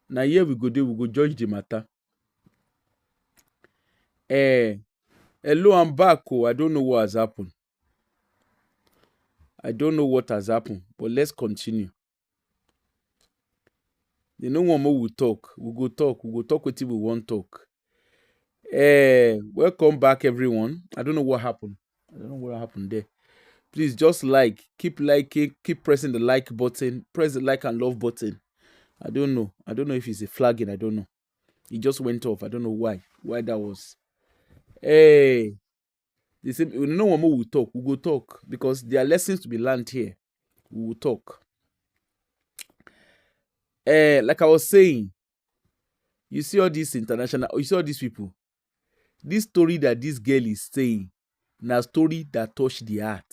Now here we go judge the matter. Hello, I'm back. Oh, I don't know what has happened. But let's continue. You know one more we talk. We go talk with you. We won't talk. Welcome back, everyone. I don't know what happened. There. Please just keep liking, keep pressing the like button, press the like and love button. I don't know if it's a flagging. I don't know. It just went off. I don't know why that was. Hey, the same. You know one more we talk. We go talk because there are lessons to be learned here. We will talk. Like I was saying, you see all these people. This story that this girl is saying, na story that touched the heart.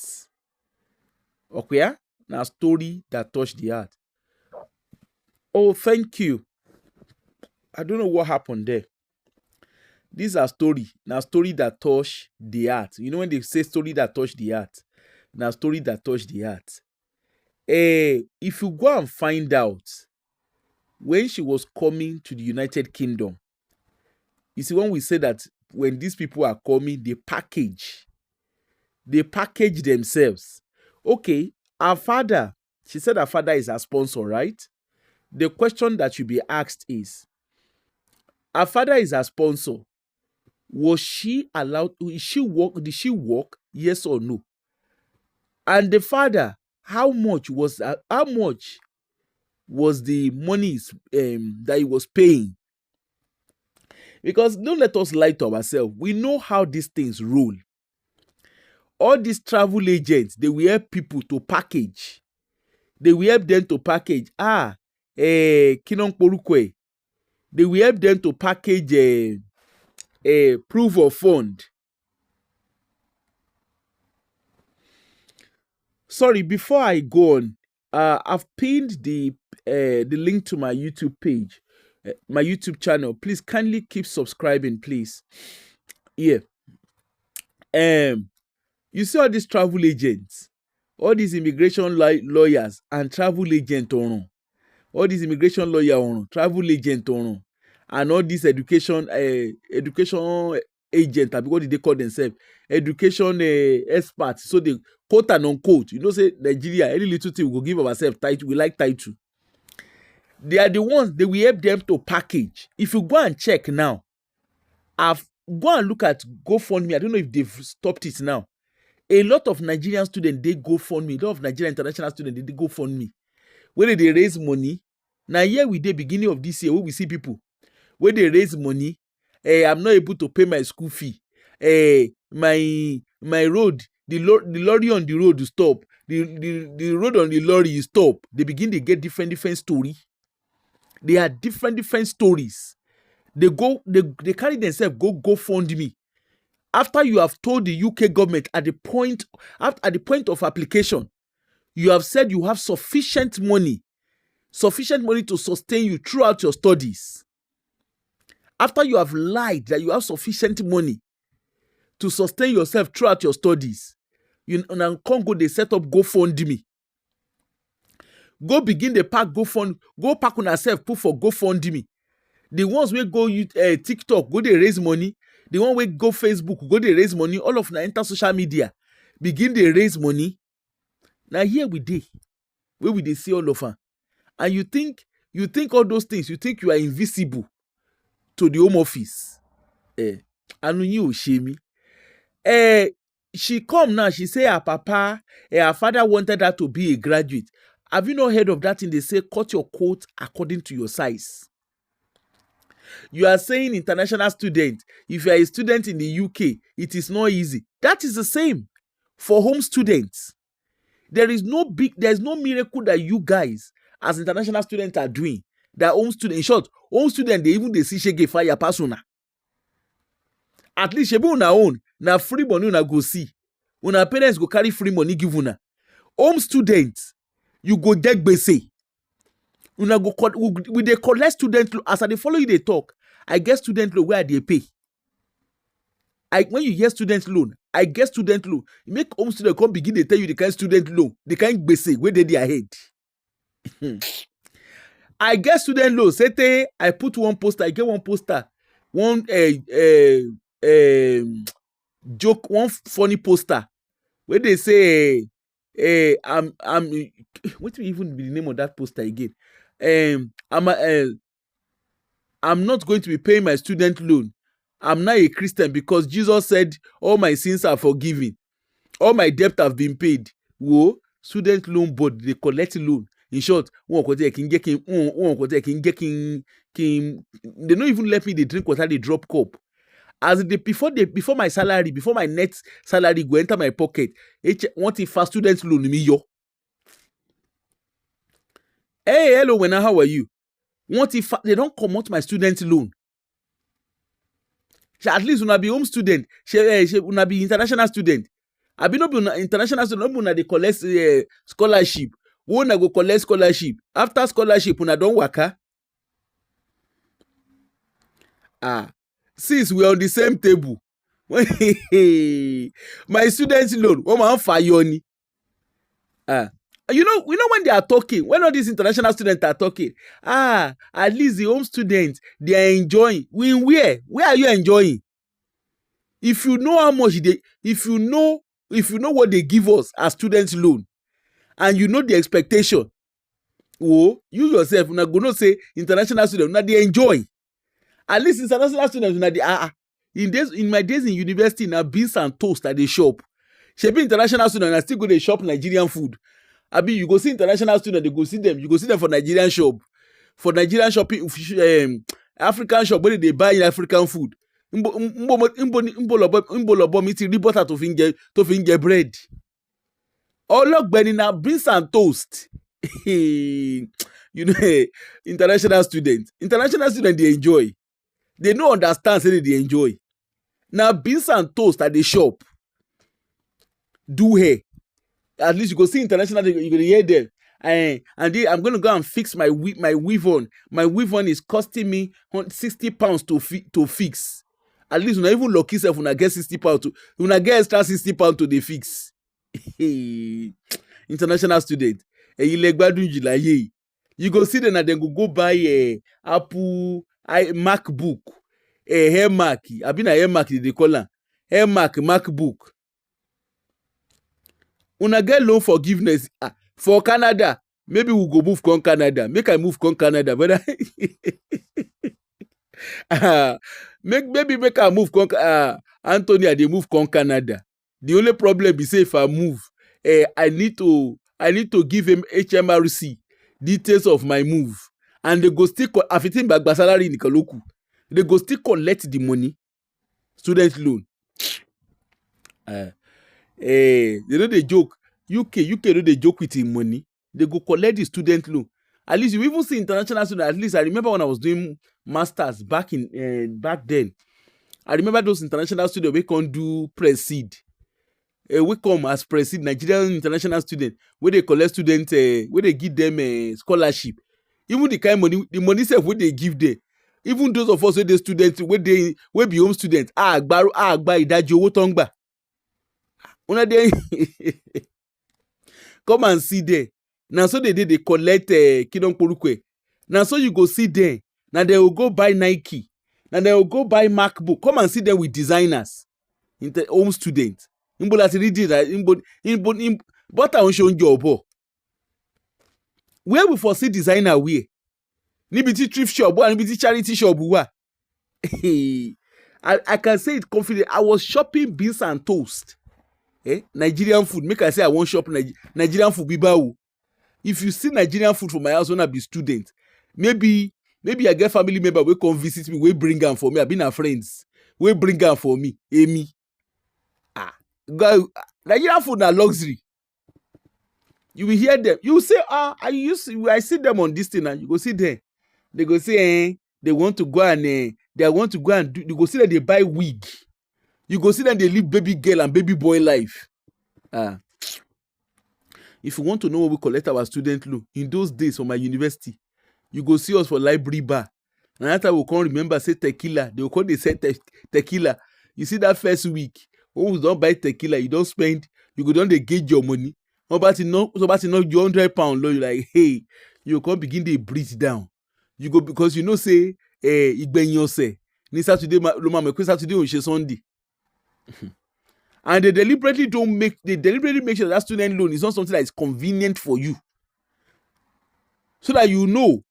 Okay, na story that touched the heart. Oh, thank you. I don't know what happened there. These are story that touch the heart. You know when they say story that touch the heart, na story that touch the heart. If you go and find out when she was coming to the United Kingdom, you see when we say that when these people are coming, they package themselves. Okay, she said her father is her sponsor, right? The question that should be asked is, her father is her sponsor. Was she allowed? Did she work? Yes or no? And the father, how much was the money that he was paying? Because don't let us lie to ourselves. We know how these things roll. All these travel agents, they will help people to package. They will help them to package. Kinon Porukwe. They will help them to package a proof of fund. Sorry, before I go on, I've pinned the link to my YouTube page, my YouTube channel. Please kindly keep subscribing, please. Yeah. You see all these travel agents, all these immigration lawyers and travel agents on. All these immigration lawyer on, travel agent on, and all these education agent, what did they call themselves? Education experts. So they quote and unquote. You know, say Nigeria, any little thing we go give ourselves title. We like title. They are the ones that we help them to package. If you go and check now, go and look at GoFundMe. I don't know if they've stopped it now. A lot of Nigerian students, they GoFundMe. A lot of Nigerian international students, they GoFundMe. When they raise money, now here we the beginning of this year, where we see people when they raise money, I'm not able to pay my school fee. My road, the lorry on the road to stop. The road on the lorry is stop. They begin to get different story. They are different stories. They carry themselves go fund me. After you have told the UK government at the point of application, you have said you have sufficient money to sustain you throughout your studies. After you have lied that you have sufficient money to sustain yourself throughout your studies, you now can't go, they set up GoFundMe. Go begin the pack GoFund, go pack on yourself, put for GoFundMe. The ones wey go TikTok, go they raise money. The one wey go Facebook, go they raise money. All of them enter social media, begin they raise money. Now here we dey, where we dey see all of them. And you think all those things, you think you are invisible to the home office. Anu you shame me. She come now, she say her papa, her father wanted her to be a graduate. Have you not heard of that thing? They say cut your coat according to your size. You are saying international student. If you are a student in the UK, it is not easy. That is the same for home students. There's no miracle that you guys as international students are doing. That home student, in short, home student, they even they see shege fire persona. At least shebu una own, na free money una go see. Una parents go carry free money give una. Home students, you go get gbese. Una go with the collect student loan. As I dey follow you, they talk. I get student loan where they pay. When you hear student loan, I get student loan. You make home student come begin, they tell you the kind student loan, the kind gbese where they their head. I get student loan. Say I put one poster, I get one poster, one joke, one funny poster where they say I'm what will even be the name of that poster again? I'm not going to be paying my student loan. I'm not a Christian because Jesus said all my sins are forgiven. All my debt have been paid. Wo student loan board they collect loan. In short, they don't even let me they drink water, they drop cup. As they before my salary, before my net salary go enter my pocket, want if a student loan me yo. Hey, hello, Wena, how are you? What if they don't come out my student loan? At least una be home student, una be international student. I be not be international student, una dey collect scholarship. Una go collect scholarship. After scholarship, una don waka. Since we are on the same table, my student loan, one man fire ni. You know when they are talking, when all these international students are talking, at least the home students, they are enjoying. Where are you enjoying? If you know how much if you know what they give us as student loan, and you know the expectation, you yourself, una go know say international students, una they enjoy. At least international students, una they in my days in university, na beans and toast at the shop. Shebi international students, I still go to shop Nigerian food. Abi, you go see international students, they go see them. You go see them for Nigerian shop. For Nigerian shopping, African shop, where they buy African food. Mbo lobo mi ti rí butter tó fi ń jẹ bread. Ọlọ́gbẹ́ni na beans and toast. You know, international students, they enjoy. They no understand say they enjoy. Now beans and toast at the shop. Do hair. At least you go see international, you go hear them. And I'm going to go and fix my weave on. My weave on is costing me £60 to fix. At least when I even lucky self when I get £60 when I get extra £60 to the fix. International student. You go see them and then go buy Apple MacBook. Hair Mac. I've been a Hair Mac they call am. Hair Mac MacBook. Una get loan forgiveness for Canada. Maybe we go move con Canada. Make I move con Canada, but maybe make I move con Anthony. I dey move con Canada. The only problem is say if I move, I need to give him HMRC details of my move, and they go still after back salary in Kaloku. They go still collect the money, student loan. They know they joke. UK know they joke with him money. They go collect the student loan. At least you even see international students. At least I remember when I was doing masters back then. I remember those international students we can't do proceed. We come as proceed Nigerian international student where they collect students, where they give them a scholarship. Even the kind of money, the money self where they give them. Even those of us where they students, where be home students, gba ìdajì owó tó ń gbà. Una dey come and see there. Now so they collect kidon porukwe. Now so you go see there. Now they will go buy Nike. Now they will go buy MacBook. Come and see them with designers. Home students. Imbola ti read it. But I won't show you. Where we foresee designer wear? Nibiti thrift shop, nibiti charity shop. I can say it confidently. I was shopping beans and toast. Nigerian food. Make I say I won't shop Nigerian food. Bibawu. If you see Nigerian food from my house when I be student, maybe I get family member will come visit me. We bring them for me. I been a friends. We bring them for me. Amy. Nigerian food na luxury. You will hear them. You will say, I see them on this thing, and you go see them. They go say, they want to go and do. You go see that they buy wig. You go see that they live baby girl and baby boy life. If you want to know what we collect our student loan in those days from my university, you go see us for library bar. And that time we can't remember say tequila. They will call they say tequila. You see that first week, when we don't buy tequila, you don't spend. You go down they gauge your money. About to know your £100 loan. You like, hey, you can't begin to breathe down. you go because you know say ìgbẹ̀yìn ọ̀sẹ̀ ní Saturday ló máa mọ̀ pé Saturday ò ń ṣe Sunday. And they deliberately make sure that student loan is not something that is convenient for you, so that you know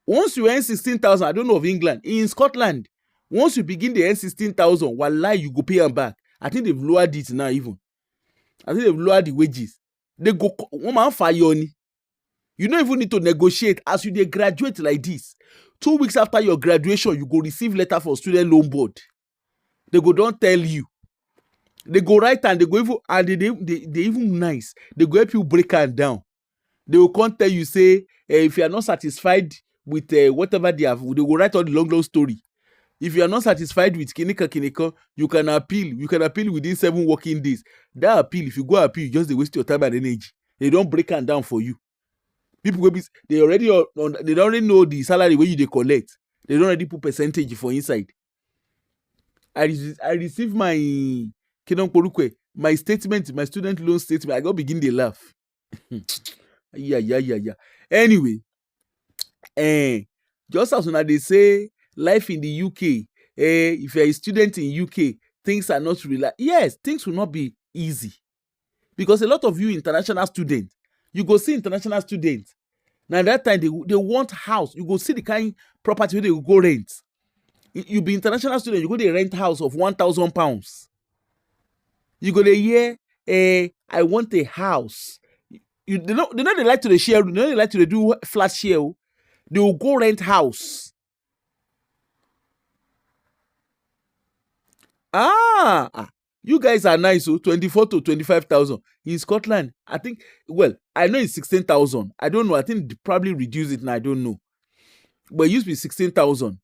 once you earn 16,000, I don't know of England, in Scotland, once you begin to earn 16,000, wallahi you go pay them back. I think they've lowered it now even. I think they've lowered the wages. They go one man fire you. You don't even need to negotiate as you graduate like this. 2 weeks after your graduation, you go receive letter for student loan board. They go don't tell you. They go right and they go even and they even nice. They go help you break it down. They will come tell you say if you are not satisfied with whatever they have, they will write all the long story. If you are not satisfied with kinika, you can appeal. You can appeal within 7 working days. That appeal, if you go appeal, you just waste your time and energy. They don't break it down for you. People will be they already know the salary where you they collect. They don't already put percentage for inside. I receive my statement, my student loan statement. I go begin to laugh. Yeah. Anyway, just as when they say life in the UK, if you're a student in UK, things are not relaxed. Yes, things will not be easy. Because a lot of you international students, you go see international students. Now that time they want house. You go see the kind property where they will go rent. You be international student, you go to rent house of £1,000. You go there, I want a house. They like to the share. They don't like to do flat share. They will go rent house. You guys are nice. So 24 to 25,000 in Scotland. I think. Well, I know it's 16,000. I don't know. I think they probably reduce it now. I don't know. But it used to be 16,000.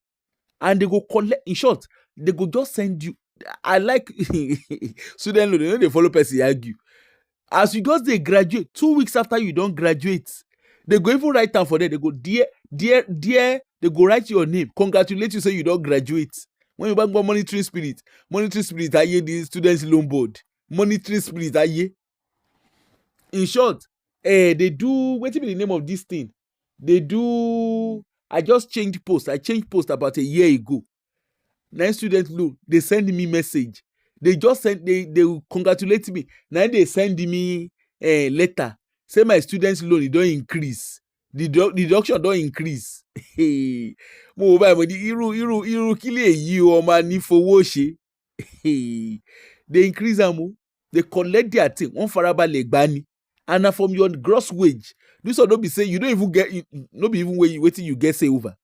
And they go collect. In short, they go just send you. I like student loan. They know they follow person argue. As you just they graduate, 2 weeks after you don't graduate, they go even write down for them. They go dear. They go write your name, congratulate you, say you don't graduate. When you bank about monetary spirit, aye the students loan board, monetary spirit aye. In short, they do. What be the name of this thing? They do. I just changed post. I changed post about a year ago. Now student loan, they send me message. They just send they congratulate me. Now they send me a letter. Say my students loan it don't increase. The deduction don't increase. Mo ba mo di irú kile yi o ma ni fowó ṣe. They increase am. They collect their thing. One farabale gba ni. And from your gross wage. This one don't be say you don't even get no be even waiting you get say over.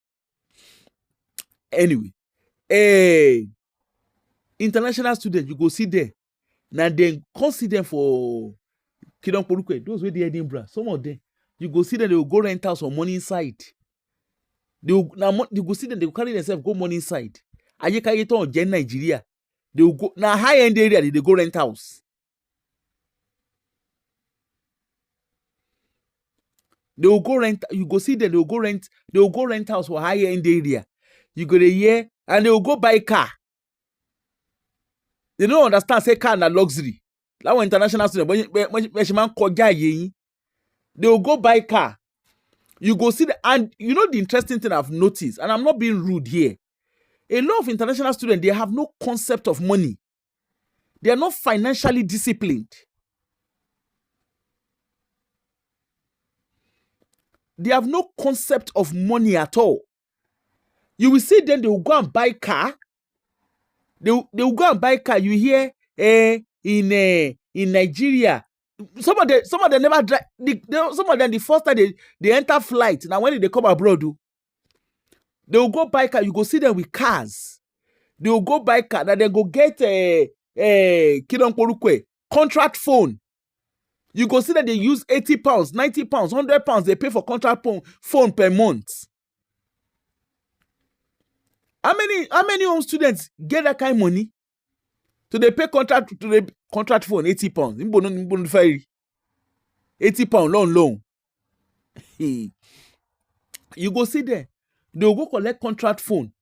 Anyway, international students you go see there. Now then consider for Kidon Porukwe, those where they Edinburgh, some of them you go see them, they will go rent house on Morningside. They go see them, they will carry themselves go Morningside. Ayekayeto on Jen Nigeria. They will go now high end area, they go rent house. They will go rent, you go see them, they will go rent house for high end area. You go there and they will go buy car. They don't understand say car na luxury. That one international student, they will go buy car. You go see and you know the interesting thing I've noticed, and I'm not being rude here. A lot of international students, they have no concept of money. They are not financially disciplined. They have no concept of money at all. You will see them, they will go and buy car. They will go and buy car. You hear in Nigeria, some of them never drive. Some of them the first time they enter flight. Now when they come abroad, they will go buy car. You go see them with cars. They will go buy car. Now they go get Kidon Porukwe contract phone. You go see that they use £80, £90, £100. They pay for contract phone per month. How many home students get that kind of money? So they pay contract phone £80. £80 loan. You go see there. They will go collect contract phone.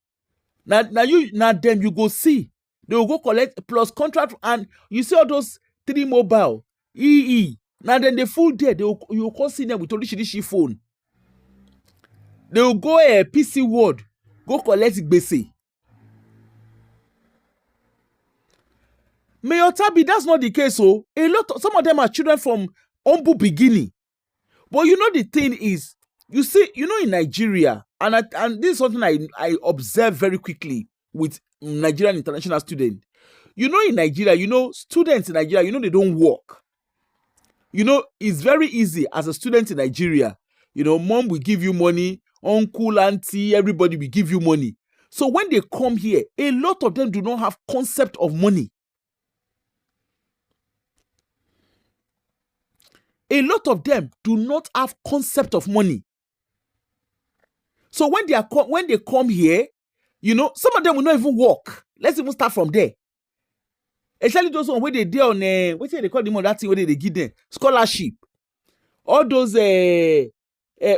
Now them you go see. They will go collect plus contract, and you see all those 3 mobile EE. Now then the full day you will come see them with only phone. They will go PC ward, go collect gbese. Mayor Tabi, that's not the case. So some of them are children from humble beginning. But you know the thing is, you see, you know in Nigeria, and this is something I observe very quickly with Nigerian international students. You know in Nigeria, you know students in Nigeria, you know they don't work. You know it's very easy as a student in Nigeria. You know, mom will give you money, uncle, auntie, everybody will give you money. So when they come here, a lot of them do not have concept of money. A lot of them do not have concept of money. So when they come here, you know, some of them will not even work. Let's even start from there. Especially those ones where they do on what they call them on that thing where they give them scholarship. All those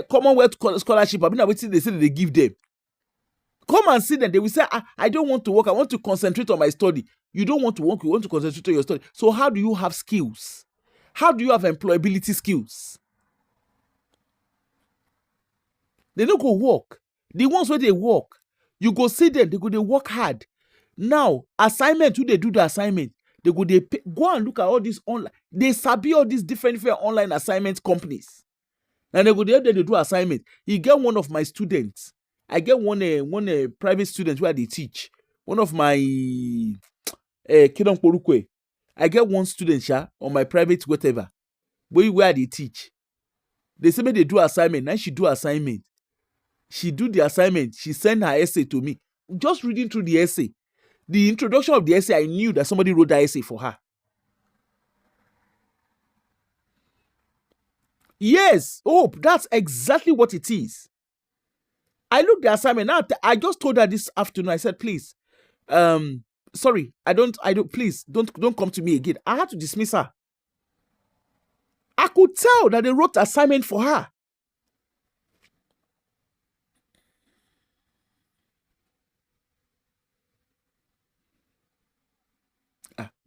Commonwealth scholarship, I mean, what they say they give them. Come and see them. They will say, I don't want to work. I want to concentrate on my study. You don't want to work. You want to concentrate on your study. So how do you have skills? How do you have employability skills? They don't go work. The ones where they work, you go see them, they work hard. Now, assignment, who they do the assignment, they go and look at all these online, they sabi all these different online assignment companies. And they go there, they do assignment. You get one of my students. I get one private student where they teach. One of my Kidon Porukwe. I get one student on my private whatever. Where they teach. They say me they do assignment. Now she do assignment. She do the assignment. She send her essay to me. Just reading through the essay. The introduction of the essay, I knew that somebody wrote that essay for her. Yes. Oh, that's exactly what it is. I looked the assignment. Now I just told her this afternoon. I said, please, sorry, please don't come to me again. I had to dismiss her. I could tell that they wrote assignment for her.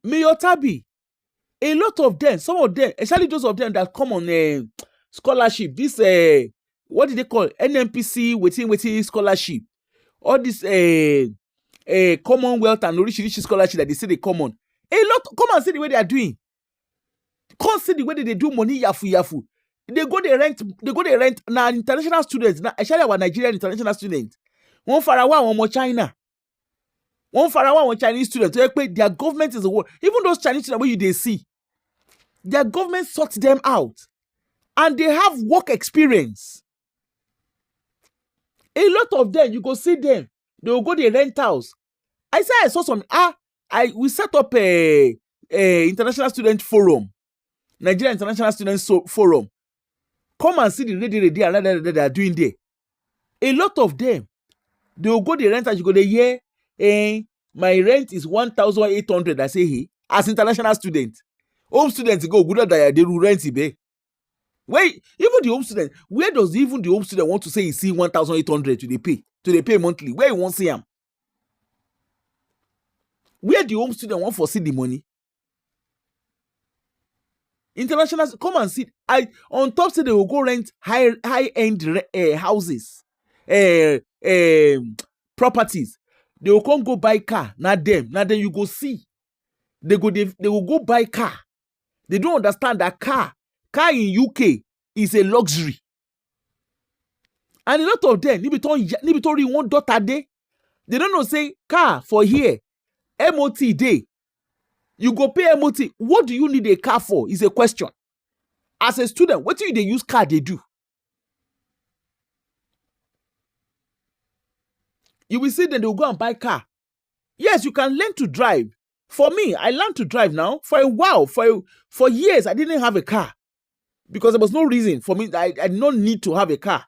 Mayor Tabi, a lot of them, some of them, especially those of them that come on scholarship, this what did they call NMPC waiting scholarship, all this Commonwealth and Orishi scholarship that they say they come on. A lot, come and see the way they are doing. Come see the way they do money yafu. They go they rent now international students, now especially our Nigerian international students. One Farawa, one more China. One Farawa, one Chinese student. Their government is the world. Even those Chinese students where they see, their government sorts them out. And they have work experience. A lot of them, you go see them. They will go to the rent house. I saw some, we set up a international student forum. Nigeria International Students Forum. Come and see the lady they are doing there. A lot of them, they will go to the rent house, you go there, my rent is 1,800. I say, hey, as international student, home students go good that they will rent it. Wait, even the home student, where does even the home student want to say he see 1,800 to the pay monthly? Where he won't see him? Where the home student want for see the money? International, come and see. On top say they will go rent high end houses, properties. They will come go buy car. Now them you go see. They will go buy car. They don't understand that car in UK is a luxury. And a lot of them, nibitori one daughter day, they don't know say car for here, MOT day. You go pay MOT. What do you need a car for? Is a question. As a student, what do they use car they do? You will see that they will go and buy car. Yes, you can learn to drive. For me, I learned to drive now. For a while, for years, I didn't have a car. Because there was no reason for me. I did not need to have a car.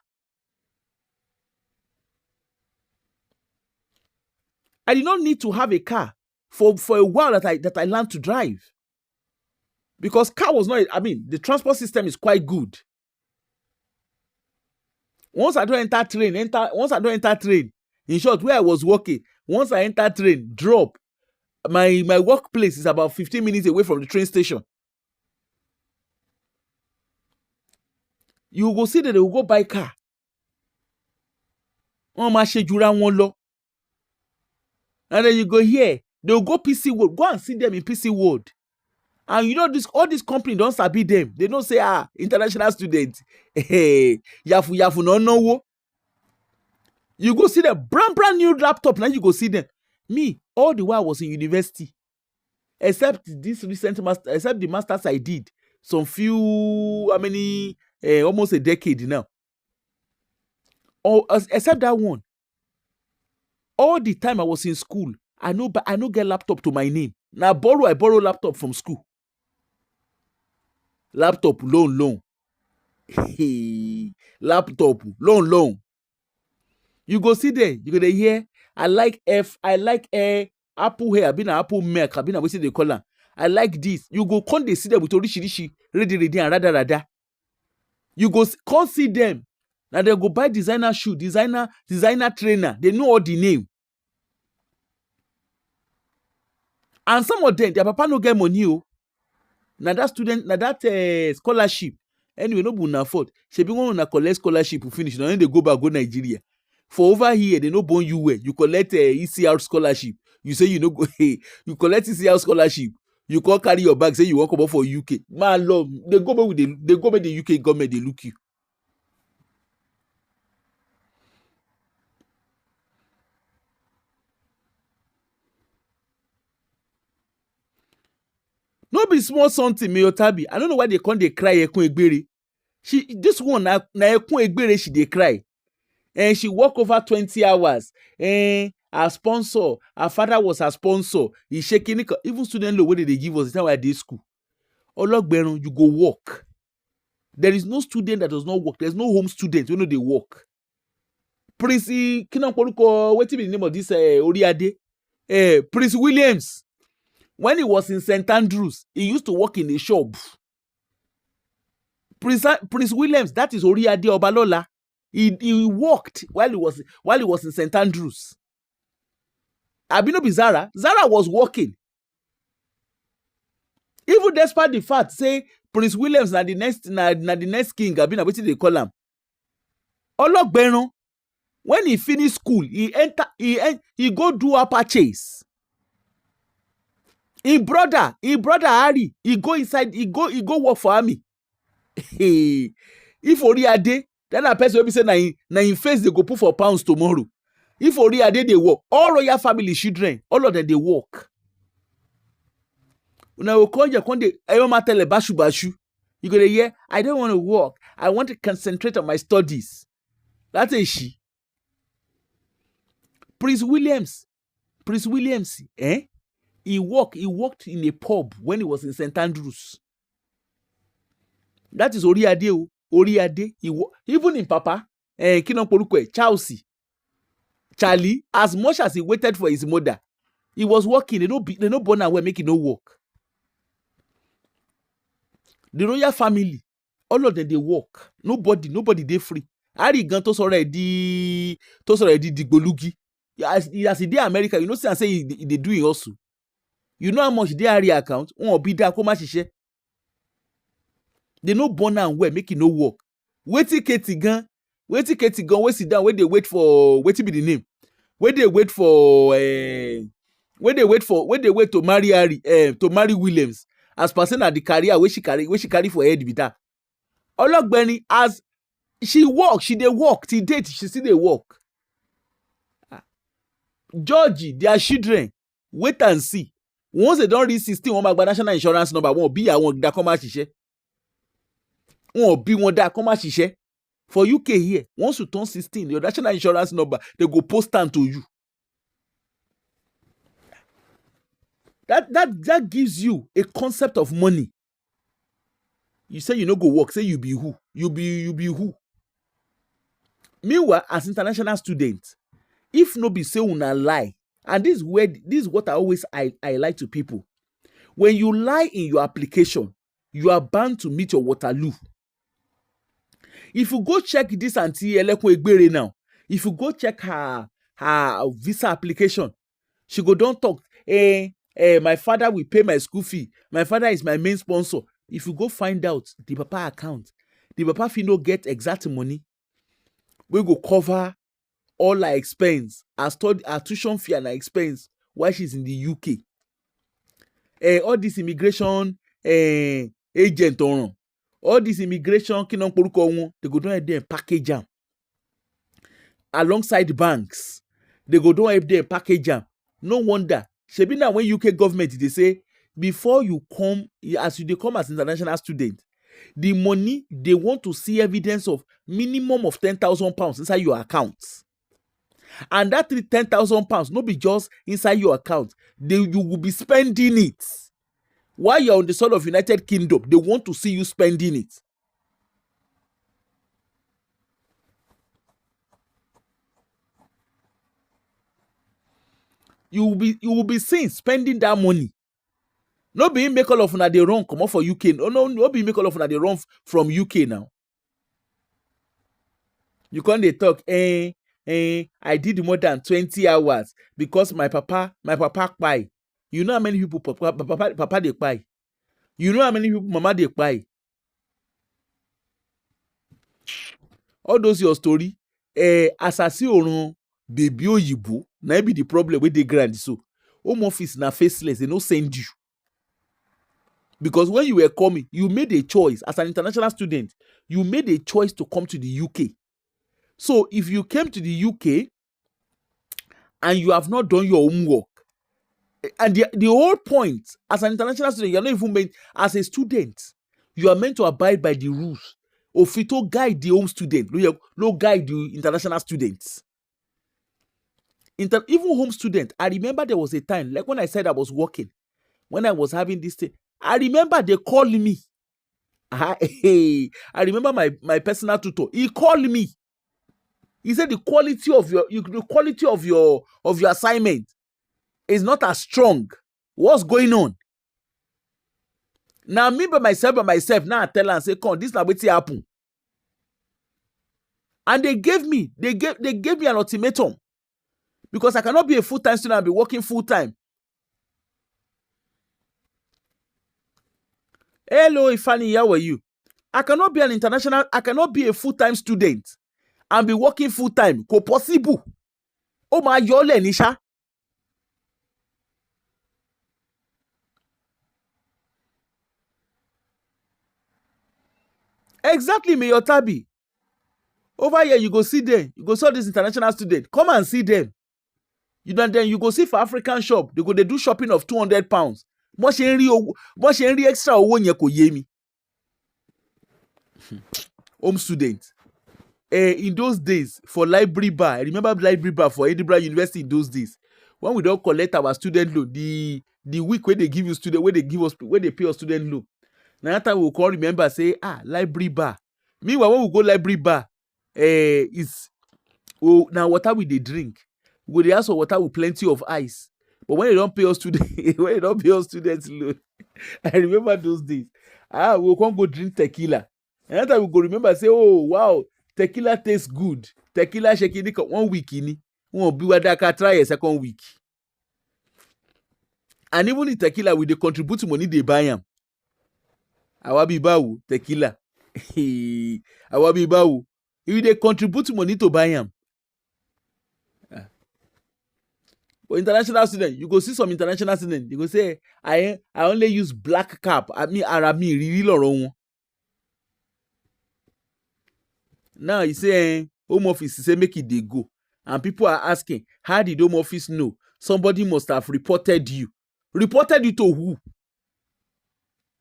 I did not need to have a car for a while that I learned to drive. Because car was not, the transport system is quite good. Once I don't enter train, in short, where I was working, once I enter train, drop, my workplace is about 15 minutes away from the train station. You will go see that they will go buy car. wọ́n máa ṣe jura wọn lọ. And then you go here, they'll go PC World. Go and see them in PC World. And you know, all these companies don't sabi them. They don't say, international students. Hey, yafu no. You go see them, brand new laptop, now you go see them. Me, all the while I was in university, except this recent master, except the masters I did, almost a decade now. Except that one. All the time I was in school, I no get laptop to my name. Now I borrow laptop from school. Laptop loan. Laptop loan. You go see there, you go there hear. I like Apple hair, been an Apple Mac, been a they call them. I like this. You go come they see them with orishi, ready and rada. You go come see them. Now they go buy designer shoe, designer trainer. They know all the name. And some of them, their papa no get money. Now that scholarship. Anyway, no bun afford. She be one to collect scholarship to finish. Now they go Nigeria. For over here, they no born you where. You collect ECR scholarship. You say you no go. You collect ECR scholarship. You can't carry your bag. Say you want to come up for UK. Man, love. They go back with the UK government. They look you. No be small something, me Otabi. I don't know why they can't they cry Ekun Egbere. This one na Ekun Egbere she they cry. And she work over 20 hours. And her sponsor, her father was her sponsor. He shaking it. Even student loan, what did they give us? The time we are at school. Ologberon, you go work. There is no student that does not work. There's no home student. You know they work. Prince Kinanporuko, what is the name of this Oriade? Prince Williams. When he was in St. Andrews, he used to work in a shop. Prince Williams, that is Oriade Obalola. He worked while he was in St. Andrews. Abinobi Zara was working. Even despite the fact, say Prince Williams na the next king, Abina, what they call him? Ologberon, when he finished school, he go do a purchase. His brother Harry, he go inside, he go work for army. If Oriade, then a person will be saying na in face they go put for pounds tomorrow. If Oriade they work, all royal family children, all of them they work. Now we call you bashu. You go there, I don't want to work. I want to concentrate on my studies. That's a she. Prince Williams, He worked in a pub when he was in St. Andrews. That is Oriade. Oriade. Even in Papa, Chelsea, Charlie, as much as he waited for his mother, he was working. They no born away making no work. The royal family, all of them they work. Nobody they free. Harry gan to sọ̀rọ̀ ẹ̀ di digbolugi. As he dey America, you know say he do it also. You know how much they Harry account? Wọ́n be there kó má ṣiṣẹ́. They no born and well make it no work. Wetin Katie gan, we sit down, where they wait for, wetin be the name? Where they wait to marry Harry, to marry Williams. As person at the career where she carry for head be that. Ologbeni, as she work, she dey work till date, she still dey work. Georgie, their children, wait and see. Once they don reach 16, wọ́n máa gba national insurance number, wọ́n bí àwọn da kó má ṣiṣẹ́. Wọ́n bí wọn da kó má ṣiṣẹ́. For UK here, once you turn 16, your national insurance number, they go post am to you. That gives you a concept of money. You say you no go work, say you be who? You be who? Meanwhile, as international students, if no be say una lie, and this is what I lie to people. When you lie in your application, you are bound to meet your Waterloo. If you go check this Auntie Elekun Egbere now, if you go check her visa application, she go don talk. My father will pay my school fee. My father is my main sponsor. If you go find out the papa account, the papa fit no get exact money. We go cover all her expense, her tuition fee and her expense while she's in the UK. All this immigration agent ọ̀ràn, all this immigration kí náà porúkọ wọn, they go don help them package am alongside banks. They go don help them package am. No wonder shebi na when UK government dey say before you come, as you dey come as international student, the money they want to see evidence of minimum of £10,000 inside your account. And that £10,000 no be just inside your account. You will be spending it while you're on the soil of United Kingdom. They want to see you spending it. You will be seen spending that money. No be make all of una dey run comot for UK. No be make all of una dey run from UK now. You can't dey talk, I did more than 20 hours because my papa kpai. You know how many people papa dey kpai? You know how many people mama dey kpai? All those your story, asasi orun baby oyibo, na be the problem wey dey ground so. Home office na faceless, they no send you. Because when you were coming, you made a choice as an international student. You made a choice to come to the UK. So if you came to the UK and you have not done your homework, and the whole point as an international student, you're not even meant as a student, you are meant to abide by the rules. Ofito guide the home student, no guide the international students. Even home student, I remember there was a time, like when I said I was working, when I was having this thing, I remember they called me. I remember my personal tutor. He called me. He said the quality of your assignment is not as strong. What's going on? Now me by myself, now I tell and say, "Come, this is not what happen." And they gave me an ultimatum because I cannot be a full-time student and be working full-time. Hello, Ifani, how are you? I cannot be a full-time student and be working full-time. Ko possible. Oh my yole nisha. Exactly, Mayor Tabi. Over here, you go see them. You go see this international student. Come and see them. Then you go see for African shop. They do shopping of £200. Mo ṣe ń rí extra owó yẹn kò yé mi. Home student. In those days, for library bar, I remember library bar for Edinburgh University in those days. When we don't collect our student loan, the week where they give you student, where they pay us student loan. Now that time we will remember say, library bar. Meanwhile, when we go library bar, now water we dey drink. We go dey ask for water with plenty of ice. But when they don't pay us students loan, I remember those days. We can't go drink tequila. And that time we go remember say, oh wow, tequila tastes good. Tequila shakini 1 week ini. Won't be whether I can try a second week. And even the tequila we dey contribute money they buy am. Awabi bawu tequila. Awabi bawu. If they contribute money to buy am. But international student, you go see some international student, you go say, I only use black cap. Arami really lọ́rọ̀ wọn. Now you say home office say make it dey go, and people are asking, how did home office know? Somebody must have reported you. Reported you to who?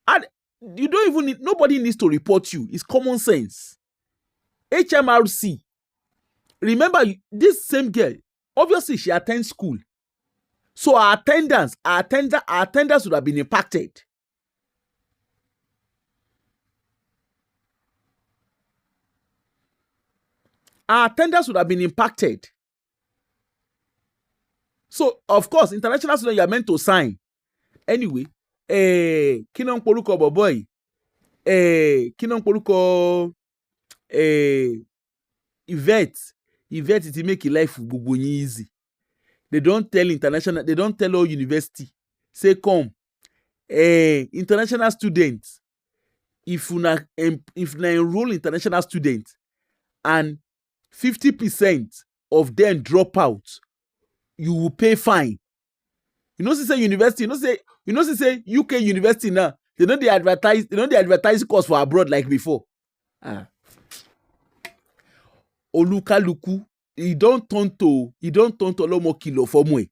And you don't even need. Nobody needs to report you. It's common sense. HMRC. Remember this same girl. Obviously, she attends school. So our attendance would have been impacted. Our attendance would have been impacted. So, of course, international students, you are meant to sign. Anyway, kinon poruko boy. Kinon poruko Yvette, it make life easy. They don't tell all university. Say come. International students, if you enroll international students and 50% of them drop out, you will pay fine. You know, say university, you know, say UK university now, they don't advertise course for abroad like before. Olukaluku, he don't turn to Olomo Kilo for me.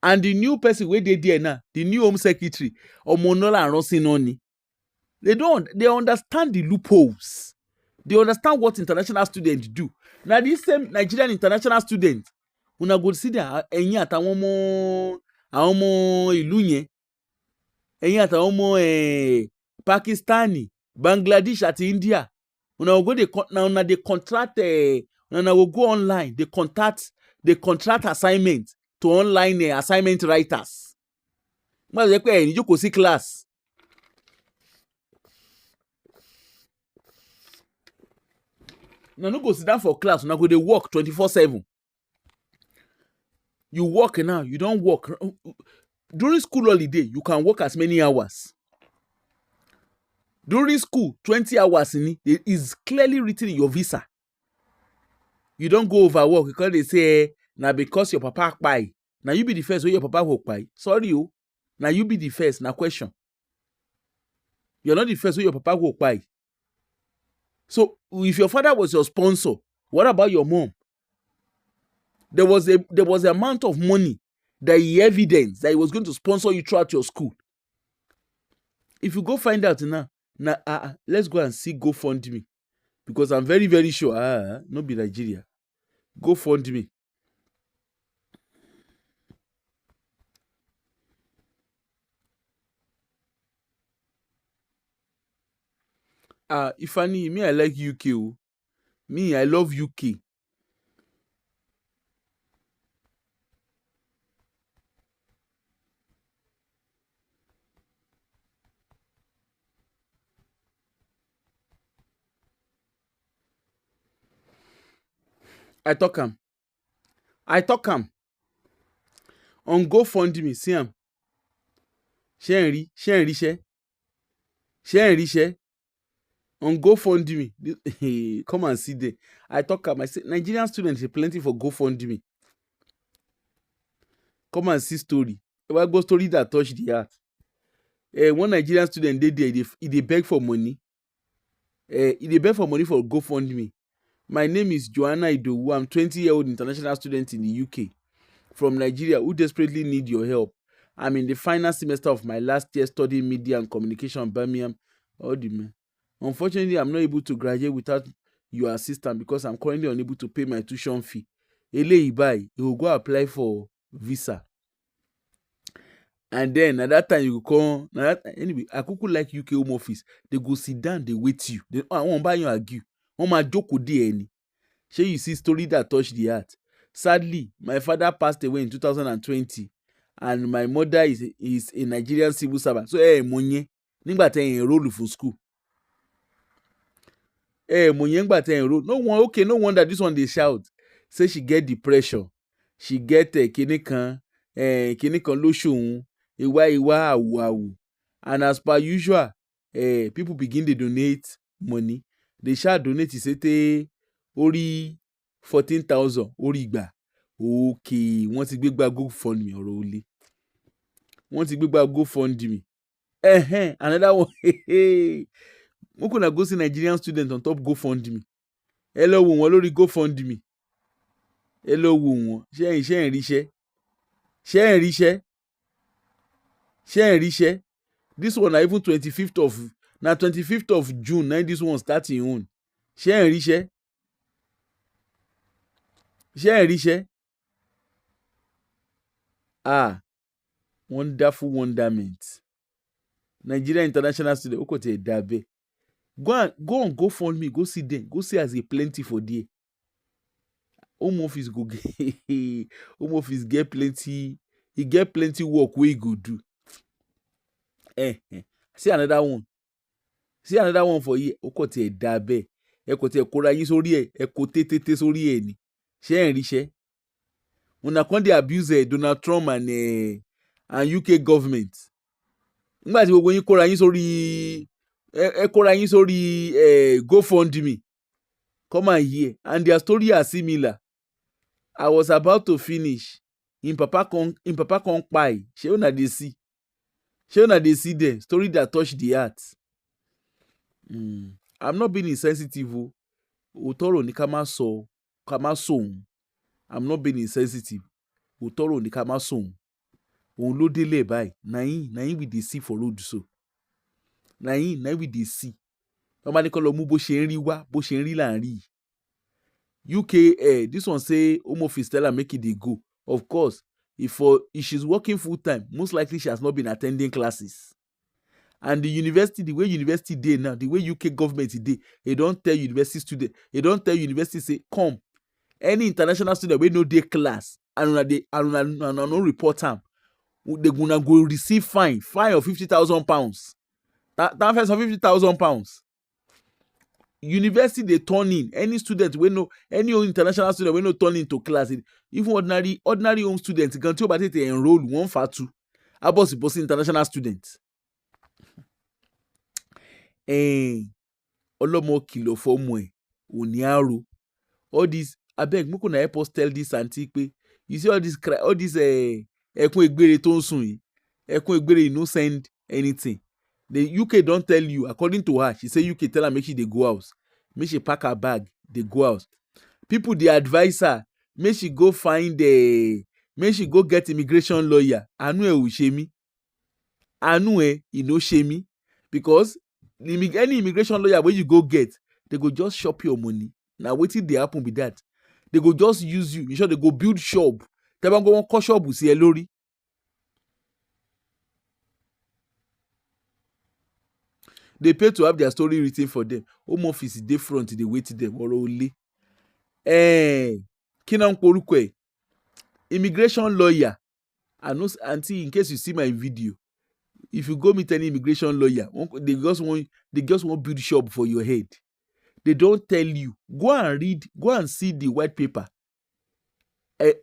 And the new person where they there now, the new home secretary, Omonola and Rosinoni, they understand the loopholes. They understand what international students do. Now this same Nigerian international students, una go see there, ẹ̀yin àtàwọn ọmọ ìlú yẹn, ẹ̀yin àtàwọn ọmọ Pakistani, Bangladesh àti India, una go they contract, una will go online, they contract assignment to online assignment writers. Wọ́n sọ pé ẹ̀yin jókòó sí class. Una no go sit down for class, una go dey work 24/7. You work now, you don't work. During school holiday, you can work as many hours. During school, 20 hours it is clearly written in your visa. You don't go overwork because they say, now because your papa kpai. Now you be the first when your papa will kpai. Sorry, you. Now you be the first. Now question. You're not the first when your papa will kpai. So if your father was your sponsor, what about your mom? There was an amount of money that he evidenced that he was going to sponsor you throughout your school. If you go find out now, let's go and see GoFundMe, because I'm very, very sure, no be Nigeria. GoFundMe. Ifani, me, I like UK. Me, I love UK. I talk am on GoFundMe. See am. Ṣé ń ríṣẹ́ on GoFundMe. Come and see there. I talk am. I say Nigerian students dey plenty for GoFundMe. Come and see story. About go story that touch the heart. One Nigerian student dey there, he beg for money. He beg for money for GoFundMe. My name is Joanna Idowu. I'm 20-year-old international student in the UK from Nigeria who desperately need your help. I'm in the final semester of my last year studying media and communication in Birmingham. Unfortunately, I'm not able to graduate without your assistance because I'm currently unable to pay my tuition fee. Eléyìí báyìí, you will go apply for visa. And then at that time you go come. Anyway, I kuku like UK Home Office. They go sit down, they wait you. They won't buy you argue. Wọ́n máa jókòó dé ẹni. Shey you see story that touched the heart. Sadly, my father passed away in 2020 and my mother is a Nigerian civil servant. So mo yẹn nígbà tẹ́ enroll for school. Mo yẹn nígbà tẹ́ enroll. No wonder this one dey shout. Say she get depression. She get kinní kan ló ṣòun. Ìwà àwù. And as per usual, people begin to donate money. They shall donate ìṣètè orí 14,000 orí ìgbà. Okay, wọ́n ti gbégbá GoFundMe ọ̀rọ̀ olè. Wọ́n ti gbégbá GoFundMe. Another one. Mo kò na go see Nigerian student on top GoFundMe. Ẹ lọ wò wọ́n lórí GoFundMe. Ẹ lọ wò wọ́n. Ṣé ń ríṣẹ́? This one na even 25th of June na this one start im own. Ṣé ń ríṣẹ́? Wonderful wonderment. Nigeria international student, ó kò tẹ̀ dà bẹ́ẹ̀. Go on GoFundMe, go see them. Go see as e plenty for there. Home Office get plenty. He get plenty work wey he go do. See another one for here. Ó kò tẹ̀ dà bẹ́ẹ̀. Ẹ kò tẹ̀ kóra yín sórí ẹ̀. Ẹ kò tètè sórí ẹ̀ ni. Ṣé ń ríṣẹ́? Una come dey abuse Donald Trump and UK government. Nígbà tí gbogbo yín kóra yín sórí GoFundMe. Come and hear. And their story are similar. I was about to finish. In Papa Con Kpai. Shey una dey see. Shey una dey see there. Story that touched the heart. I'm not being insensitive. Òótọ́rọ̀ ní ká má sọ, ká má sòun. I'm not being insensitive. Òótọ́rọ̀ ní ká má sòun. Òun ló délé báyìí. Na him we dey see for road so. Na him we dey see. Wọ́n bá ní kọ́ lọ mú bó ṣe ń rí wá, bó ṣe ń rí là ń rí. UK, this one say home office tell her make it dey go. Of course, if she's working full time, most likely she has not been attending classes. And the university, the way university dey now, the way UK government dey, they don't tell university student, they don't tell university say come. Any international student wey no dey class and una no report am, they gonna go receive fine of £50,000. That first of £50,000. University dey turn in any student wey no, any international student wey no turn into class, even ordinary home students gan tí ó bá tètè enroll 1 abọ́sibọ́sí international students. Ọlọ́mọ kìlọ̀ fọ́mọ ẹ̀ òní àrò. All this, abeg make una help us tell this aunty pé you see all this ẹkún egbére tó ń sùn yìí, ẹkún egbére you no send anything. The UK don tell you, according to her, she say UK tell her make she dey go house, make she pack her bag dey go house. People dey advise her make she go find make she go get immigration lawyer. Àánú ẹ̀ ò ṣe mí, àánú ẹ̀ e no ṣe mí, because any immigration lawyer wey you go get, they go just chop your money. Na wetin dey happen be that. They go just use you. You sure they go build shop. Tẹ́ bá ń gbọ́ wọn kọ́ ṣọ́ọ̀bù sí ẹ lórí. They pay to have their story written for them. Home office dey front, dey wait them. Ọ̀rọ̀ olé. Kí náà ń porúkọ ẹ̀? Immigration lawyer. I know, aunty, in case you see my video, if you go meet any immigration lawyer, they just want build shop for your head. They don't tell you. Go and see the white paper.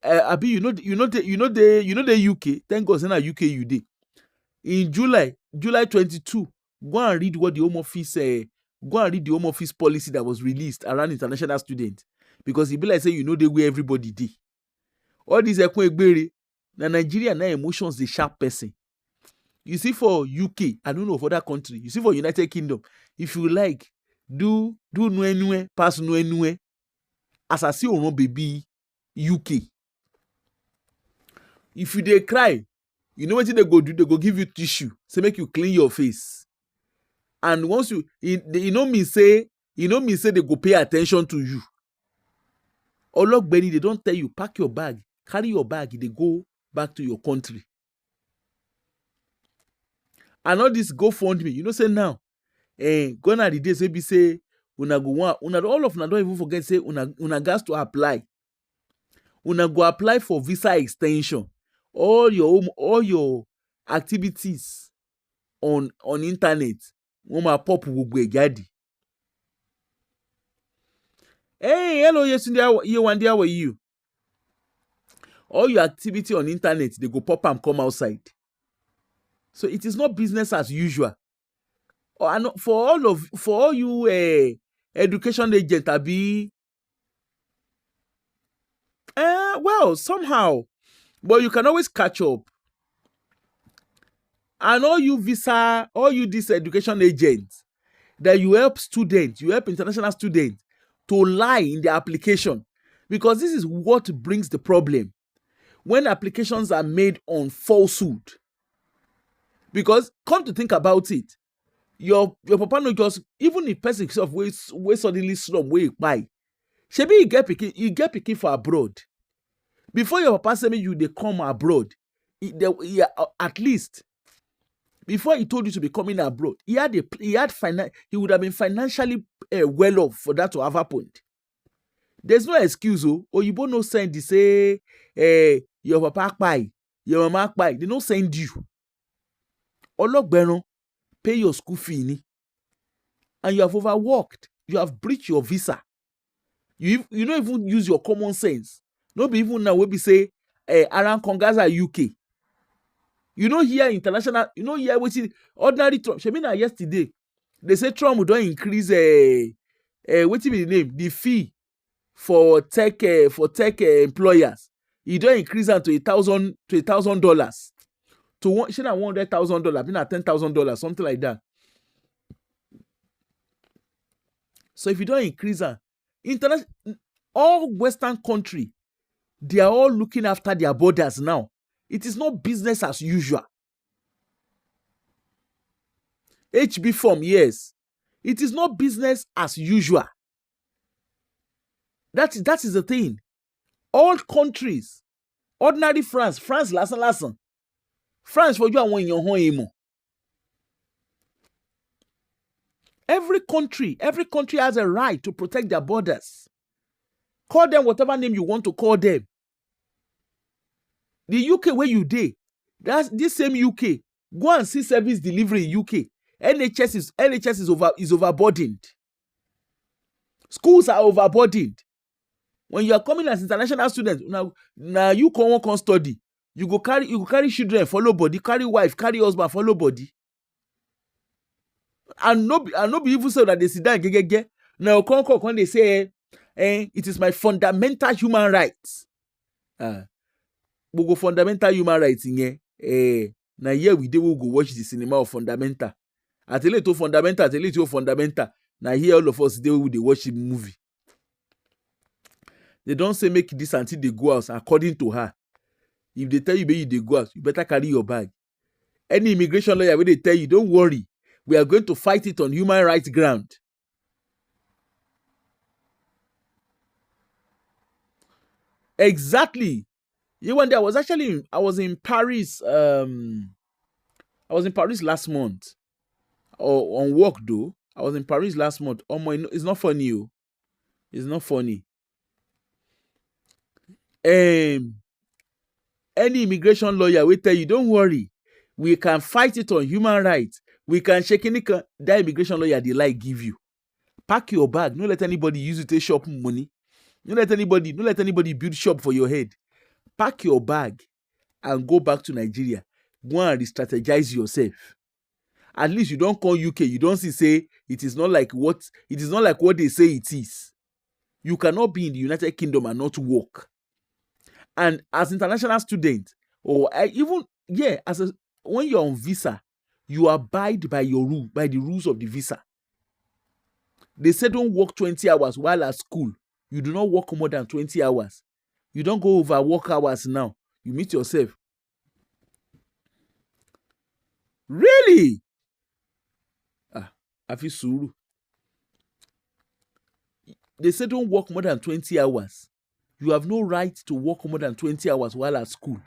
Abi, you know the UK. Thank God, say na UK you dey. In July 22. Go and read what the Home Office. Go and read the Home Office policy that was released around international students, because e be like say you know the way everybody dey. All these ekun egbere na Nigeria na emotions dey sharp person. You see for UK, I don't know for other country. You see for United Kingdom, if you like, do nwe pass nwe as I see on baby UK. If you dey cry, you know wetin they go do? They go give you tissue, say make you clean your face. And once you know me say they go pay attention to you. Ologbeni, they don't tell you pack your bag, carry your bag, they go back to your country. And all this GoFundMe, you know say now, gone are the days wey be say una go want, all of una don't even forget say una gas to apply. Una go apply for visa extension. All your activities on internet. Uma pop gbogbo ẹ̀ jáde. Hey, hello, Yesunde, Yewande, how are you? All your activity on internet, they go pop and come outside. So it is not business as usual. For all you education agent, abi, well, somehow, but you can always catch up. And all you this education agents, that you help international students to lie in their application, because this is what brings the problem when applications are made on falsehood. Because come to think about it, your papa no just, even if person itself wey suddenly slum wey kpai, shebi you get pikin for abroad. Before your papa say make you dey come abroad, at least before he told you to be coming abroad, he would have been financially well off for that to have happened. There's no excuse. Oyibo no send, say your papa kpai, your mama kpai, they no send you. Ologberon, pay your school fee ni. And you have overworked. You have breached your visa. You don't even use your common sense. No be even now we be say around Congaza UK. You know here international, you know here which is ordinary Trump. Shemina yesterday, they say Trump don't increase wetin be the name? The fee for tech employers. You don't increase them to $1,000 to one. Should have $100,000, been at $10,000, something like that. So if you don't increase them, all Western country, they are all looking after their borders now. It is not business as usual. HB form, yes. It is not business as usual. That is the thing. All countries, ordinary France lásán. France for you àwọn èèyàn hàn èèmọ̀. Every country has a right to protect their borders. Call them whatever name you want to call them. The UK where you dey, that's this same UK. Go and see service delivery in UK. NHS is overburdened. Schools are overburdened. When you are coming as international student, now you come study. You go carry children, follow body, carry wife, carry husband, follow body. And no be even so that they sit down get. Now when they say it is my fundamental human rights. We go fundamental human rights in here. Now here we go watch the cinema of fundamental. At a little fundamental. Now here all of us they watch the movie. They don't say make this until they go out according to her. If they tell you they go out, you better carry your bag. Any immigration lawyer when they tell you, don't worry, we are going to fight it on human rights ground. Exactly. One day I was in Paris. I was in Paris last month. Or on work though. I was in Paris last month. Oh my, it's not funny. It's not funny. Any immigration lawyer will tell you, don't worry, we can fight it on human rights. We can check any that immigration lawyer they like give you. Pack your bag. Don't let anybody use it to shop money. Don't let anybody build shop for your head. Pack your bag and go back to Nigeria. Go and re-strategize yourself. At least you don't call UK. You don't say it is not like what they say it is. You cannot be in the United Kingdom and not work. And as international student, or when you're on visa, you abide by the rules of the visa. They say don't work 20 hours while at school. You do not work more than 20 hours. You don't go over work hours now. You meet yourself. Really? I feel suru. They say don't work more than 20 hours. You have no right to work more than 20 hours while at school.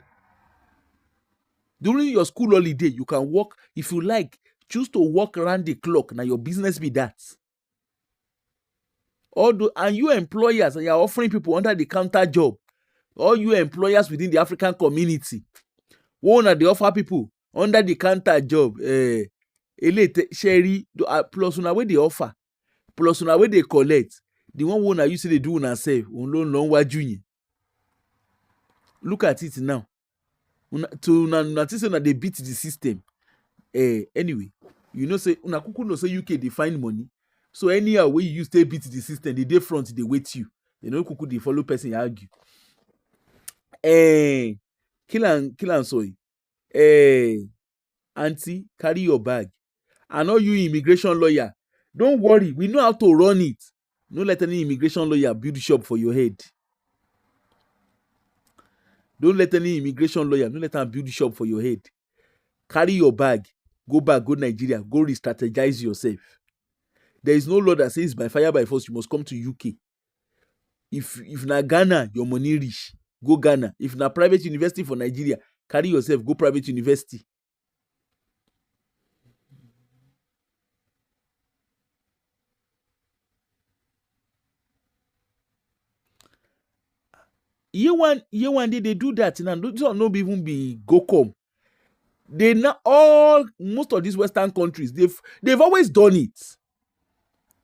During your school holiday, you can work, if you like, choose to work around the clock. Now your business be that. And you employers, and you're offering people under the counter job, all you employers within the African community, one they offer people under the counter job, sherry, plus una way they offer, plus una way they collect. The one you say they do una save, look at it now. To notice that they beat the system. Anyway, you know say una kuku no say UK they find money. So anyhow when you use to beat the system, the day front they wait you. They know kuku they follow person argue. Kill and soy. Auntie, carry your bag. I know you immigration lawyer. Don't worry, we know how to run it. Don't let any immigration lawyer build shop for your head. Don't let any immigration lawyer, don't let them build shop for your head. Carry your bag. Go back, go Nigeria. Go re-strategize yourself. There is no law that says by fire by force you must come to UK. If na Ghana, your money rich. Go Ghana. If na private university for Nigeria, carry yourself, go private university. Year one day they do that, and this will not even be go come. They not most of these Western countries, they've always done it.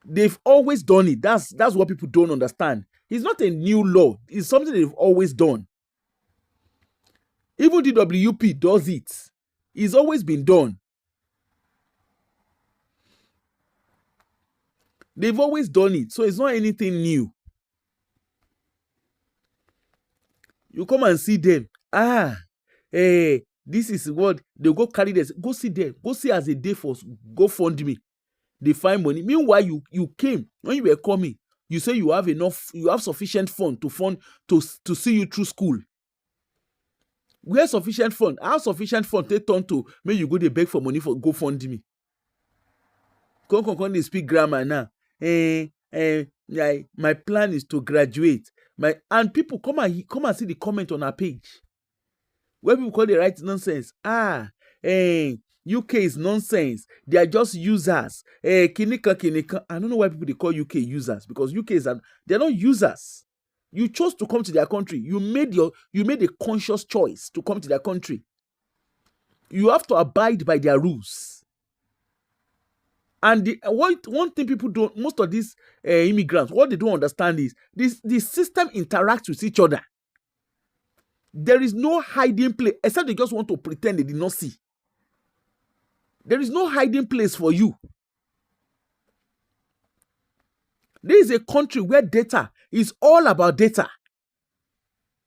They've always done it. That's what people don't understand. It's not a new law. It's something they've always done. Even the WP does it. It's always been done. They've always done it. So it's not anything new. You come and see them. This is what they go carry this. Go see them. Go see as a day for GoFundMe. They find money. Meanwhile, you came when you were coming. You say you have enough. You have sufficient fund to see you through school. Where sufficient fund? How sufficient fund they turn to make you go dey beg for money for GoFundMe? Come, they speak grammar now. My plan is to graduate. And people come and see the comment on our page. Where people call the right nonsense. UK is nonsense. They are just users. Kinika. I don't know why people they call UK users, because they're not users. You chose to come to their country. You made a conscious choice to come to their country. You have to abide by their rules. And one thing people don't, most of these immigrants, what they don't understand is the system interacts with each other. There is no hiding place, except they just want to pretend they did not see. There is no hiding place for you. This is a country where data is all about data.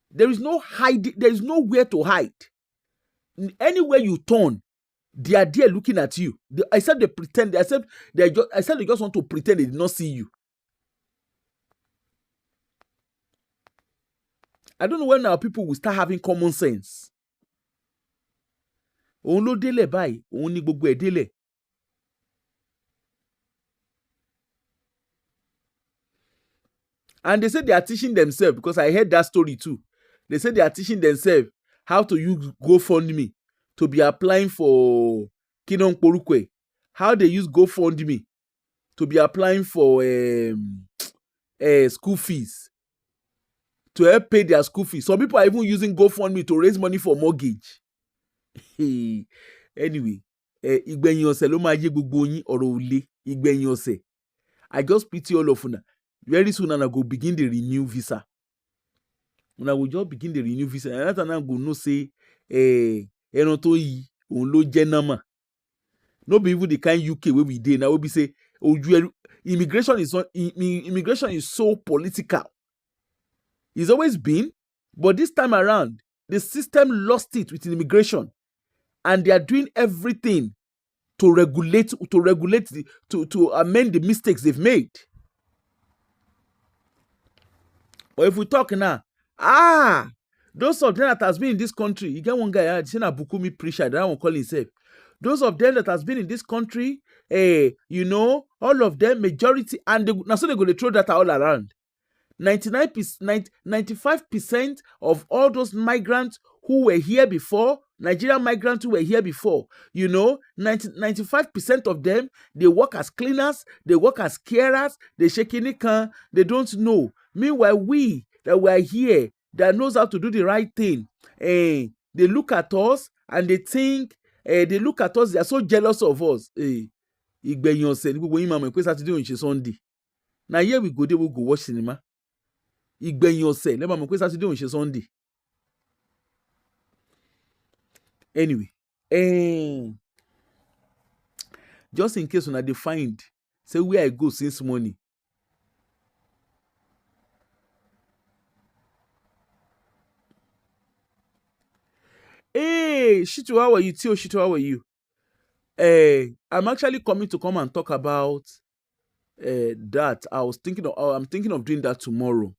There is no hiding, there is nowhere to hide. Anywhere you turn, they are there looking at you. Except they pretend, except they just want to pretend they did not see you. I don't know when our people will start having common sense. Òun ló délẹ̀ báyìí, òun ní gbogbo ẹ̀ délẹ̀. And they say they are teaching themselves, because I heard that story too. They say they are teaching themselves how to use GoFundMe to be applying for Kinon Porukwe. How they use GoFundMe to be applying for school fees, to help pay their school fees. Some people are even using GoFundMe to raise money for mortgage. Anyway, ìgbẹ̀yìn ọ̀sẹ̀ ló máa yé gbogbo yín ọ̀rọ̀ òle ìgbẹ̀yìn ọ̀sẹ̀. I just pity all of una. Very soon I go begin the renew visa. When I will just begin the renew visa, and that time I go know say ẹran tó yí òun ló jẹ́ nama. No be even the kind UK where we dey now. We be say immigration is so political. It's always been, but this time around, the system lost it with immigration, and they are doing everything to regulate, to amend the mistakes they've made. But if we talk now, those of them that has been in this country, you get one guy, Sena Bukumi preacher, that one call himself. Those of them that has been in this country, all of them, majority, and now so they go to throw that all around. 95% of all those migrants who were here before, Nigerian migrants who were here before, 95% of them, they work as cleaners, they work as carers, they shake in the can, they don't know. Meanwhile, we that were here, that knows how to do the right thing, they look at us and they think, they look at us, they are so jealous of us. Ìgbẹ̀yìn ọ̀sẹ̀ ní gbogbo yín máa mọ̀ pé Saturday òun ṣe Sunday. Now here we go, they will go watch cinema. Ìgbẹ̀yìn ọ̀sẹ̀ lẹ́ẹ̀ máa mọ̀ pé Saturday òun ṣe Sunday. Anyway, just in case una dey find say where I go since morning. Hey, Shitu, how are you? Tio, Shitu, how are you? I'm actually coming to come and talk about that. I'm thinking of doing that tomorrow.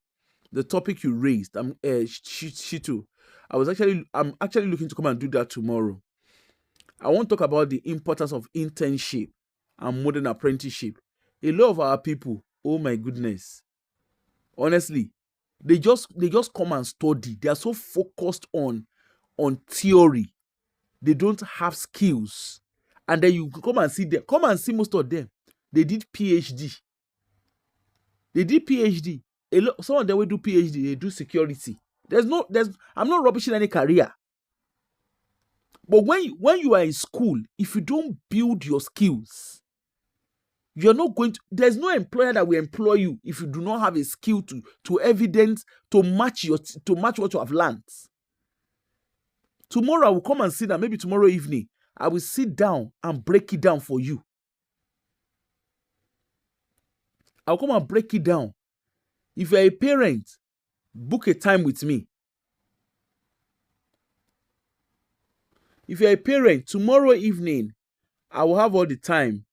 The topic you raised, Shitu. I'm actually looking to come and do that tomorrow. I want to talk about the importance of internship and modern apprenticeship. A lot of our people, oh my goodness, honestly, they just come and study. They are so focused on theory. They don't have skills. And then you come and see them. Come and see most of them. They did PhD. Some of them will do PhD. They do security. I'm not rubbishing any career. But when you are in school, if you don't build your skills, you're not going to, there's no employer that will employ you if you do not have a skill to evidence, to match what you have learned. Tomorrow I will come and sit down, maybe tomorrow evening, I will sit down and break it down for you. I'll come and break it down. If you're a parent, book a time with me. If you're a parent, tomorrow evening, I will have all the time.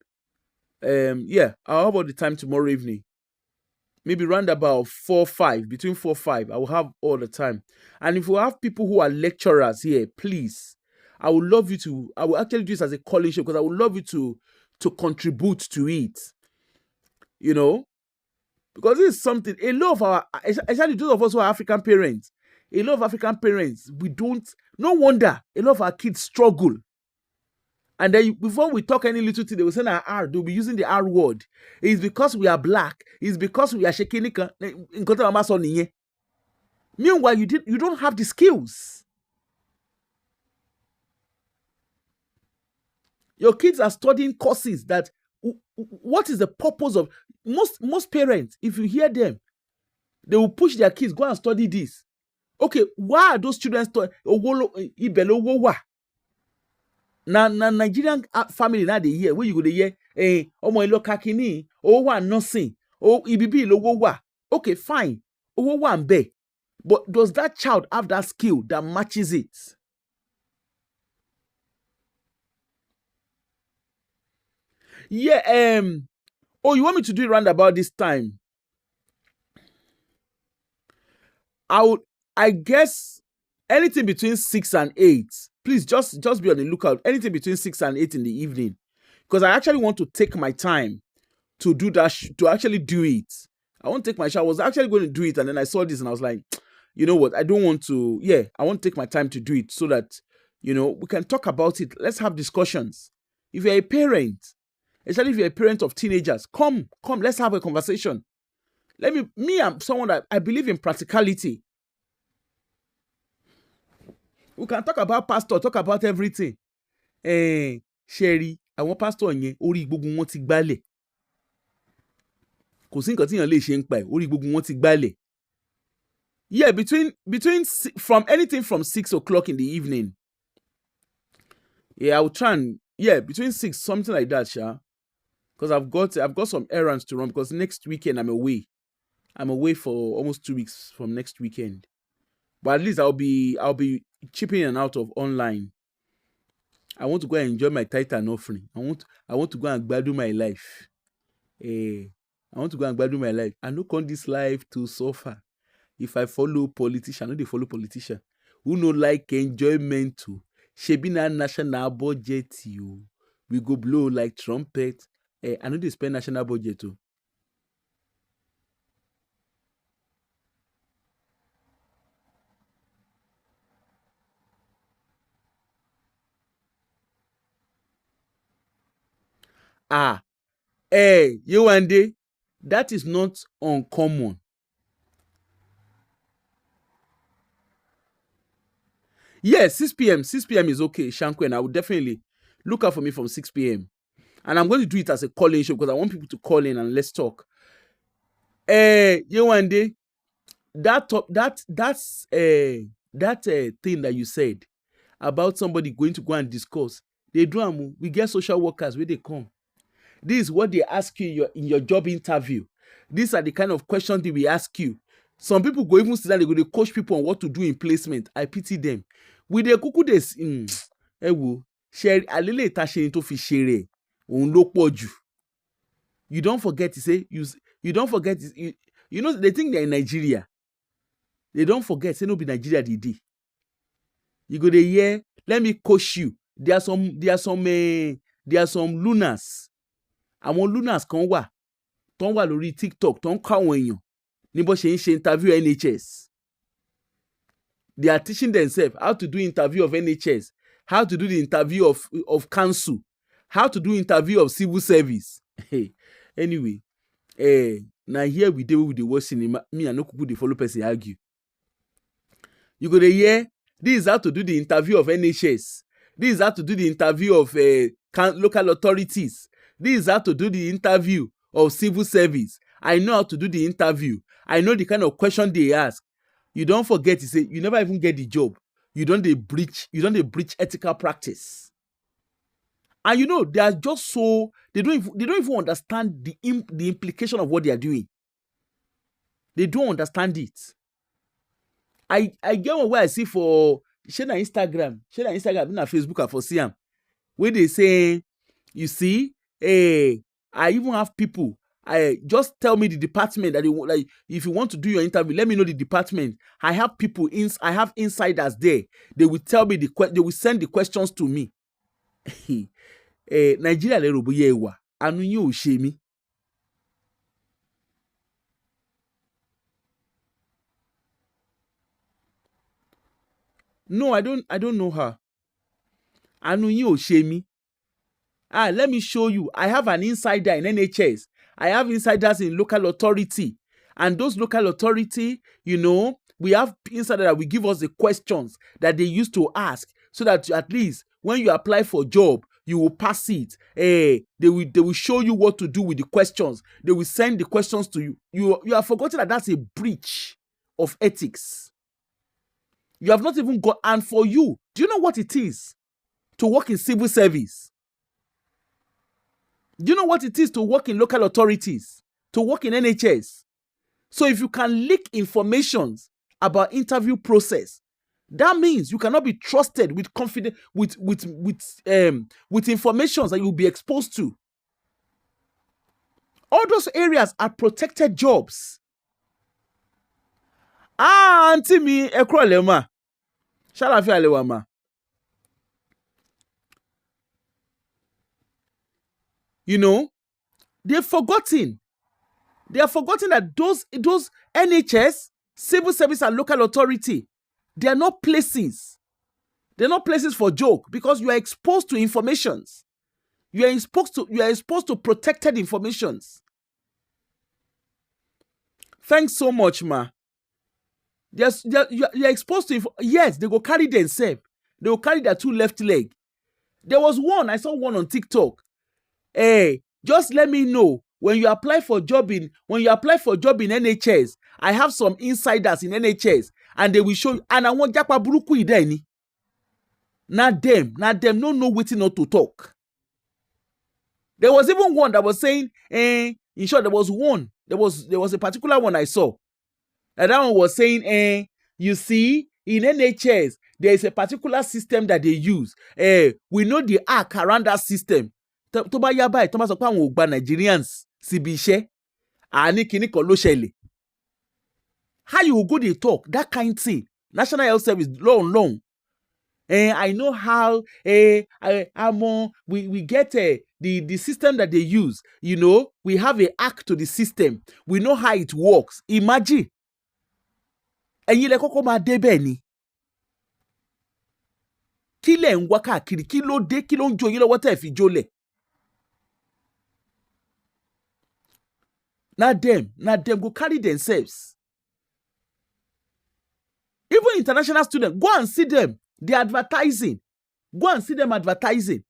I'll have all the time tomorrow evening. Maybe round about 4-5, between 4-5, I will have all the time. And if you have people who are lecturers here, please, I would love you to. I will actually do this as a calling show because I would love you to contribute to it. You know, because this is something a lot of our, especially those of us who are African parents, a lot of African parents, we don't. No wonder a lot of our kids struggle. And then before we talk any little thing, they will say R. They'll be using the R word. It's because we are black. It's because we are shaking. Meanwhile, you don't have the skills. Your kids are studying courses that. What is the purpose of most parents? If you hear them, they will push their kids go and study this. Okay, why are those children studying? Na Nigerian family na dey hear wey you go dey hear ọmọ ẹ lọ ka kínní owó wà nursing ibi bí lówó wà. Okay, fine, owó wà ń bẹ̀, but does that child have that skill that matches it? Yeah. You want me to do it round about this time? I guess anything between 6 and 8. Please just be on the lookout. Anything between 6 and 8 in the evening, because I actually want to take my time to do that. To actually do it, I won't take my shot. I was actually going to do it, and then I saw this, and I was like, you know what? I don't want to. Yeah, I want to take my time to do it so that we can talk about it. Let's have discussions. If you're a parent, especially if you're a parent of teenagers, come. Let's have a conversation. I'm someone that I believe in practicality. We can talk about pastor, talk about everything. Sherry, àwọn pastor yẹn orí gbogbo wọn ti gbálẹ̀. Kò sí nǹkan tí èèyàn lè ṣe ń pa ẹ̀, orí gbogbo wọn ti gbálẹ̀. Yeah, between from anything from 6 o'clock in the evening. Yeah, I will try and between 6, something like that, Sha. Because I've got some errands to run, because next weekend I'm away. I'm away for almost 2 weeks from next weekend. But at least I'll be chipping in and out of online. I want to go and enjoy my tithe and offering. I want to go and gbadun my life. I want to go and gbadun my life. I no come this life to suffer. If I follow politician, I know they follow politician. Who no like enjoyment too? Shebi na national budget you. We go blow like trumpet. I know they spend national budget too. Yewande, that is not uncommon. Yeah, 6 p.m. 6 p.m. is okay, Shanku, and I would definitely look out for me from 6 p.m. And I'm going to do it as a call-in show because I want people to call in and let's talk. Yewande, that's thing that you said about somebody going to go and discuss. They do. We get social workers where they come. This is what they ask you in your job interview. These are the kind of questions they will ask you. Some people go even sit down, they go to coach people on what to do in placement. I pity them. With the kuku des share alele tashe to fi share on lo poju. You don't forget to say you don't forget they think they're in Nigeria. They don't forget say no be Nigeria the day. You go there, let me coach you. There are some lunars. Àwọn lunars kan wà tó ń wà lórí TikTok tó ń kọ́ àwọn èèyàn ní bó ṣe ń ṣe interview NHS. They are teaching themselves how to do interview of NHS, how to do the interview of council, how to do interview of civil service. Anyway, now here we dey with the watch cinema. Me and no kuku dey follow person argue. You go dey hear this is how to do the interview of NHS. This is how to do the interview of local authorities. This is how to do the interview of civil service. I know how to do the interview. I know the kind of question they ask. You don't forget to say you never even get the job. You don't breach ethical practice. And they are just so they don't even understand the implication of what they are doing. They don't understand it. I get one where I see for share na Instagram, na Facebook I for see am. Where they say, you see, I even have people. Just tell me the department that you want. Like, if you want to do your interview, let me know the department. I have people I have insiders there. They will tell me they will send the questions to me. Nigeria le robo ye wa. Anu yin o se mi. No, I don't know her. Anu yin o se mi. Let me show you. I have an insider in NHS. I have insiders in local authority. And those local authority, you know, we have insider that will give us the questions that they used to ask, so that at least when you apply for a job, you will pass it. They will show you what to do with the questions. They will send the questions to you. You have forgotten that that's a breach of ethics. You have not even got, and for you, do you know what it is to work in civil service? Do you know what it is to work in local authorities? To work in NHS? So if you can leak informations about interview process, that means you cannot be trusted with confidence with information that you'll be exposed to. All those areas are protected jobs. Auntie mi ekrole ma. Shalafi alewa ma. You know, they've forgotten. They are forgotten that those NHS, civil service and local authority, they are not places. They're not places for joke, because you are exposed to informations. You are exposed to protected informations. Thanks so much, ma. You are exposed to yes, they go carry themselves. They will carry their two left leg. There was one, I saw one on TikTok. Just let me know when you apply for job in NHS. I have some insiders in NHS, and they will show you. And I want japa buruku ideni. Na them no know wetin not to talk. There was even one that was saying, in short, there was a particular one I saw. And that one was saying, you see, in NHS, there is a particular system that they use. We know the arc around that system. Tó bá yá báyìí, tó bá sọ pé àwọn ò gba Nigerians síbi iṣẹ́, àní kíní kan ló ṣẹlẹ̀. How you go dey talk that kind thing? National Health Service long. I know how we get the system that they use. You know, we have a hack to the system. We know how it works. Imagine. Ẹ̀yin lẹ kọ́kọ́ máa dé bẹ́ẹ̀ ni. Kí lẹ̀ ń wá káàkiri? Kí ló dé? Kí ló ń jó yín lọ́wọ́ tẹ́ fi jólẹ̀? Na them go carry themselves. Even international students, go and see them. They're advertising. Go and see them advertising.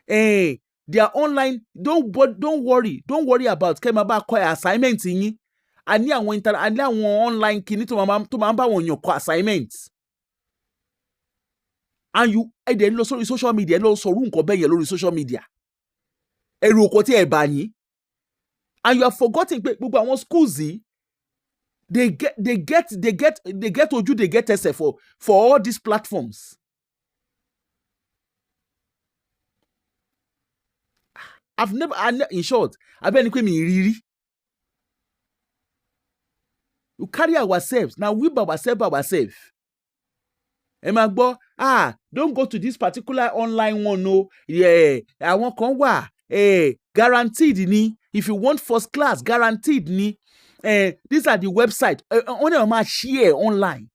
They are online. Don't worry about kemaba acquire assignments yín. Ani àwọn online kini tó máa ń bá wọn yàn kọ assignments. And you then lọ sórí social media, lọ sọ̀rọ̀ nǹkan bẹ́ẹ̀ yẹn lórí social media. Ẹ̀rù ọkọ̀ tí ẹ bá yín. And you are forgetting pé gbogbo àwọn schools yìí, they get ojú, they get ẹsẹ̀ for all these platforms. In short, abẹ́ni pé mi rírí. We carry ourselves. Now we by ourselves. Ẹ máa gbọ́, don't go to this particular online one, no. Yeah, àwọn kan wà, guaranteed ni. If you want first class, guaranteed ni. These are the website. Only on my share online.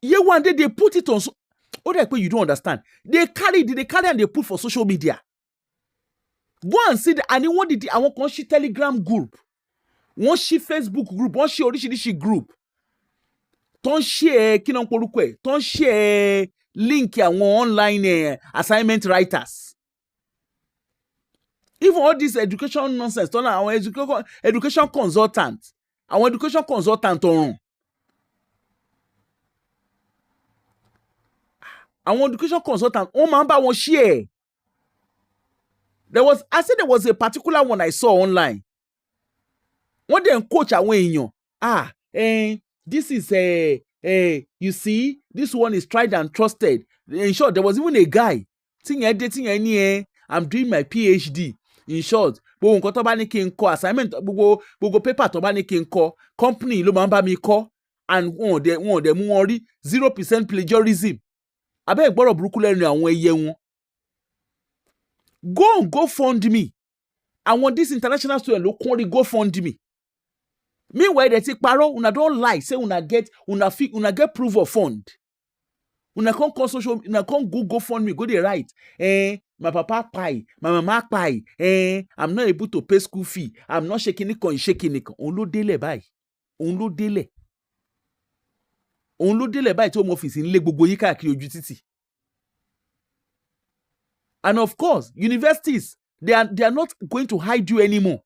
Yeah, one day they put it on. You don't understand. They carry and they put for social media. Go and see the. And what did I want to see Telegram group? One she Facebook group. One she oríṣiríṣi group. Ton share kí náà porúkọ ẹ̀. Ton share link àwọn online assignment writers. Even all this education nonsense. Ton àwọn education consultant. Àwọn education consultant ọ̀run. Àwọn education consultant wọ́n máa ń bá wọn share. There was a particular one I saw online. wọ́n dẹ̀ ń coach àwọn èèyàn. This is you see, this one is tried and trusted. In short, there was even a guy tí yẹn ní I'm doing my PhD. In short, gbogbo nǹkan tó bá ní kí n kọ assignment, gbogbo paper tó bá ní kí n kọ, company ló máa ń bá mi kọ, and wọn ò dẹ̀ mú wọn rí 0% plagiarism. Abẹ́ ìgbọ́rọ̀ burúkú lẹ́nu àwọn ẹyẹ wọn. Go fund me. Àwọn this international student ló kún rí go fund me. Meanwhile, they say paro, una don't lie, say una get proof of fund. Una can't go fund me, go dey write. My papa pay, my mama pay. I'm not able to pay school fee. I'm not shaking it. On lo délẹ̀ báyìí. On lo délẹ̀ báyìí tí home office nílé gbogbo yín káàkiri ojú títì. And of course, universities, they are not going to hide you anymore.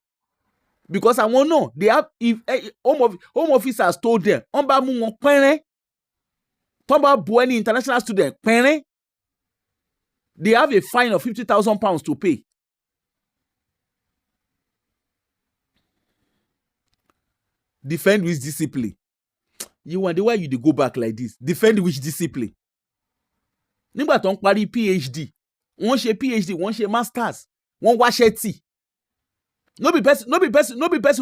Because I won't know. They have, if home office has told them, on ba mu won pere, ton ba bu any international student pere, they have a fine of £50,000 to pay. Defend with discipline. You wonder why you go back like this. Defend with discipline. Nígbà tó ń parí PhD, wọ́n ṣe PhD, wọ́n ṣe masters, wọ́n wá ṣẹ́tì. No be person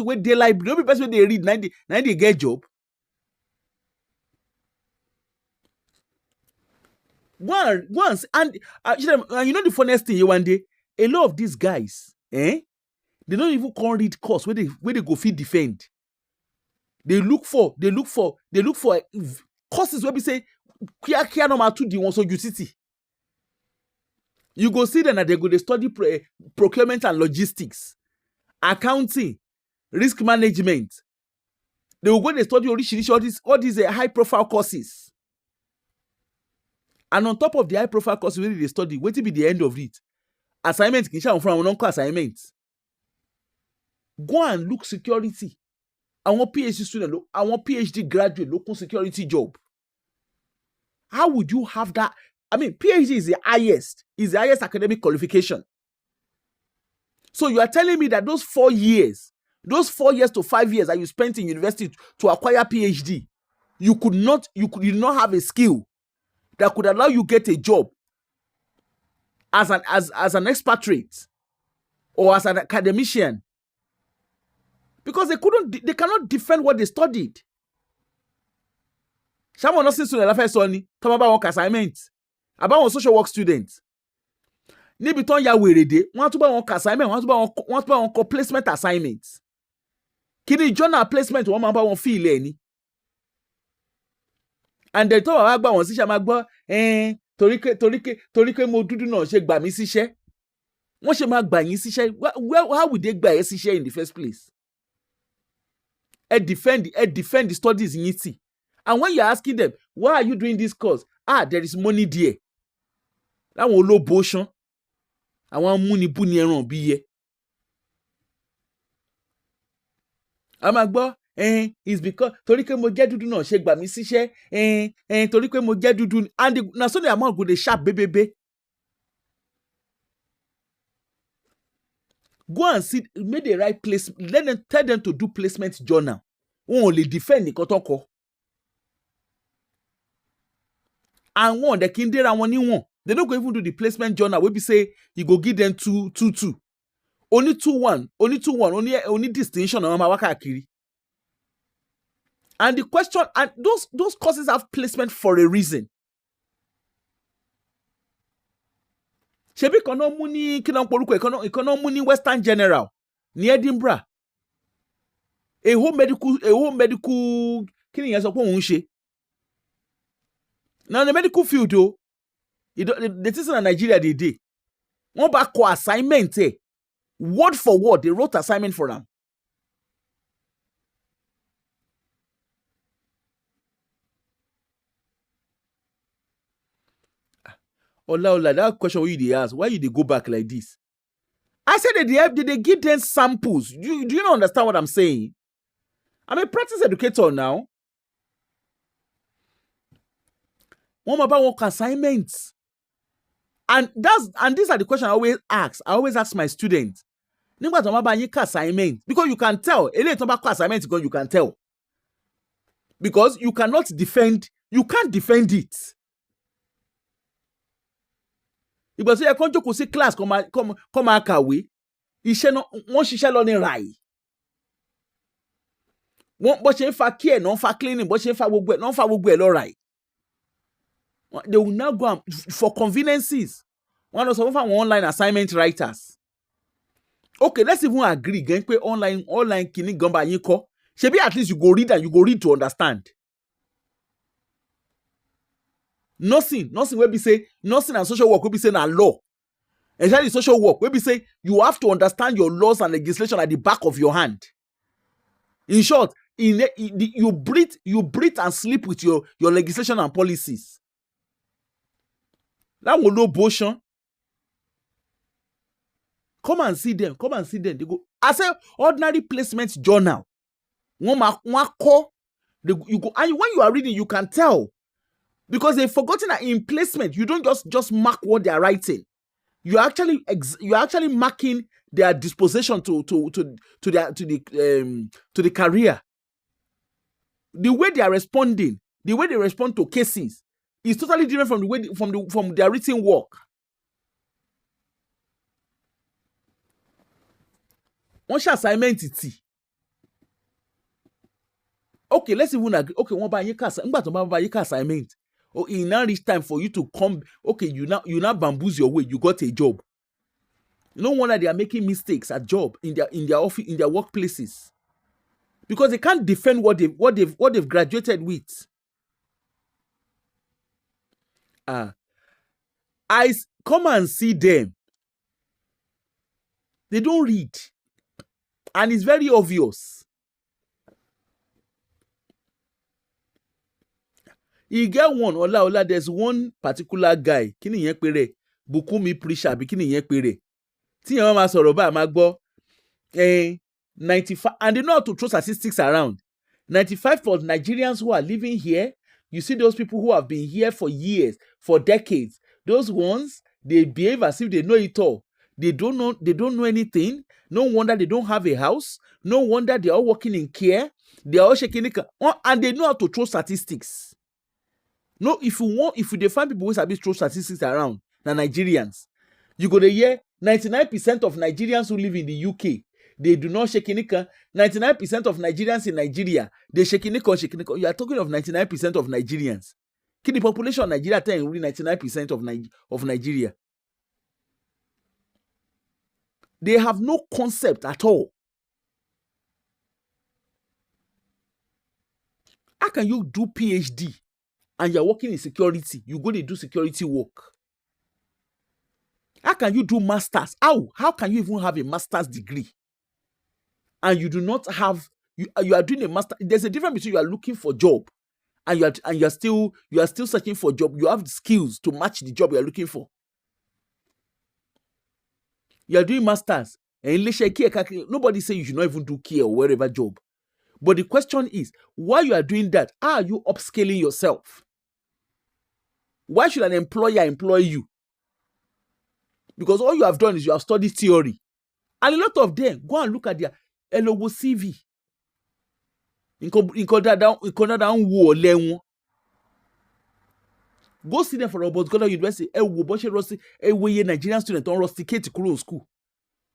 wey dey library, no be person wey dey read, na dey get job. Once and you know the funniest thing, one day, a lot of these guys, they don't even come read course where they go fit defend. They look for courses where we say kia number 2 the one so you city. You go see them and they go they study procurement and logistics, accounting, risk management. They will go they study all these high profile courses. And on top of the high profile courses where they study, what will be the end of it? Assignment from an assignment. Go and look security. I want PhD student, I want PhD graduate, local security job. How would you have that? I mean, PhD is the highest academic qualification. So you are telling me that those 4 years to 5 years that you spent in university to acquire PhD, you did not have a skill that could allow you get a job as an expatriate or as an academician, because they cannot defend what they studied. Someone not since the first one, talk about work assignment, about social work students. Níbi tán ya wèrèdè, wọ́n tún bá wọn assignment, wọ́n tún bá wọn placement assignments. Kí ni journal placement wọ́n máa bá wọn fill ẹ̀ ni. And then tó wá gbà wọ́n síṣẹ́ máa gbọ́ torí pé mo dúdú náà ṣe gbà mí síṣẹ́. Wọ́n ṣe máa gbà yín síṣẹ́. How would they gbà ẹ́ síṣẹ́ in the first place? Ẹ defend the studies yín tì. And when you're asking them, why are you doing this course? There is money there. Láwọn olóbo ṣán. Àwọn amúnibúni ẹran bí yẹ. A máa gbọ́, it's because torí pé mo jẹ́ dúdú náà ṣe gbà mí síṣẹ́, torí pé mo jẹ́ dúdú, and na so the amount go dey sharp bebebe. Go and see, make the right place, tell them to do placement journal. Wọ́n ò lè defend nìkan tó kọ. And one, the kindera wọn ní wọn. They don't go even do the placement journal. We be say you go give them 2-2. Only 2-1. Only distinction on ma káàkiri. And the question, and those courses have placement for a reason. Ṣebí kan náà mú ní kí náà porúkọ ìkan náà mú ní Western General ní Edinburgh. A home medical kí ni ìyẹn sọ pé òun ṣe. Now in the medical field though, the things in Nigeria they did. One back co assignment, word for word, they wrote assignment for them. Ola, that question where you ask, why they go back like this? I said that they give them samples. Do you not understand what I'm saying? I'm a practice educator now. One about work assignments. And these are the questions I always ask. I always ask my students. nígbà tí wọ́n bá yín ká assignment, because you can tell eléyìí tí wọ́n bá kọ́ assignment gan, you can tell, because you can't defend it. ìgbà tó yẹ kó jókòó sí class kó máa kàwé, iṣẹ́ náà wọ́n ṣiṣẹ́ lọ ní ràì. wọ́n bó ṣe ń fa care náà ń fa cleaning, bó ṣe ń fa gbogbo ẹ̀ náà ń fa gbogbo ẹ̀ lọ ràì. They will now go for conveniences. Wọ́n lọ sọ fún àwọn online assignment writers. Okay, let's even agree gan pé online kìíní gan bá yín kọ́. Ṣebí at least you go read and you go read to understand. Nursing wey be say, nursing and social work wey be say na law. Especially social work wey be say you have to understand your laws and legislation at the back of your hand. In short, you breathe and sleep with your legislation and policies. That will no motion. Come and see them. They go. I say ordinary placement journal. You go, and when you are reading, you can tell. Because they've forgotten that in placement, you don't just mark what they are writing. You're actually marking their disposition to the career. The way they are responding, the way they respond to cases, is totally different from the way from their written work. One shall assignment it. Okay, let's even agree. Okay, one by your assignment. Oh, it now reach time for you to come. Okay, you now bamboozle your way. You got a job. No wonder they are making mistakes at job in their office, in their workplaces, because they can't defend what they've graduated with. I come and see them. They don't read, and it's very obvious. You get one, Ola, there's one particular guy, kini yen pere, Bukumi preacher, bi kini yen pere. Ti yan ma sọ̀rọ̀ ba ma gbọ́, 95, and they know how to throw statistics around. 95% of Nigerians who are living here, you see those people who have been here for years, for decades. Those ones, they behave as if they know it all. They don't know anything. No wonder they don't have a house. No wonder they are working in care. They are all shaking it, and they know how to throw statistics. No, if you define people who sabi throw statistics around, na Nigerians. You go to hear 99% of Nigerians who live in the UK, they do not shake nika. 99% of Nigerians in Nigeria, they shake nika. You are talking of 99% of Nigerians. Can the population of Nigeria tell you 99% of Nigeria? They have no concept at all. How can you do PhD and you're working in security? You go to do security work. How can you do masters? How can you even have a master's degree and you do not have, you are doing a master? There's a difference between you are looking for a job and you are still searching for a job. You have the skills to match the job you are looking for. You are doing masters and nobody say you should not even do care or wherever job. But the question is, while you are doing that, how are you upscaling yourself? Why should an employer employ you? Because all you have done is you have studied theory. And a lot of them, go and look at their LOW CV. Go see them for Robert Goddard University. Nigerian students don't rusticate to school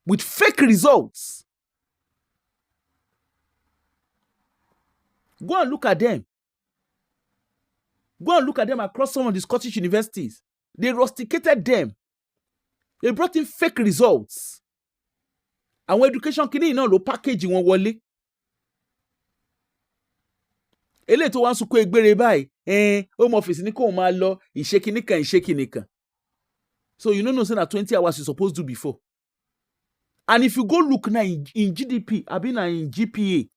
with fake results. Go and look at them. Go and look at them across some of the Scottish universities. They rusticated them. They brought in fake results. And when education kini na lo package wọn wọlé. Ele tó wá suko egbere báyìí, home office ni kó máa lọ, ìṣe So you know say na 20 hours you supposed to do before. And if you go look now in GDP, abi na in GPA.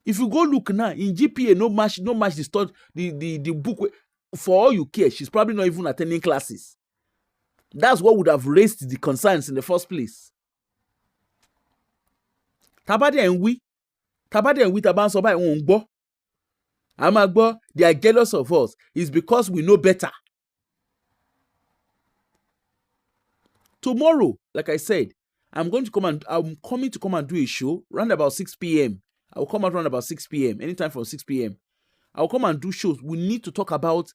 If you go look now in GPA, no match the book. For all you care, she's probably not even attending classes. That's what would have raised the concerns in the first place. Tabade and we taban so by ngbo. Amagbo, they are jealous of us. It's because we know better. Tomorrow, like I said, I'm coming to come and do a show around about 6 p.m. I will come out around about 6 p.m. Anytime from 6 p.m. I will come and do shows. We need to talk about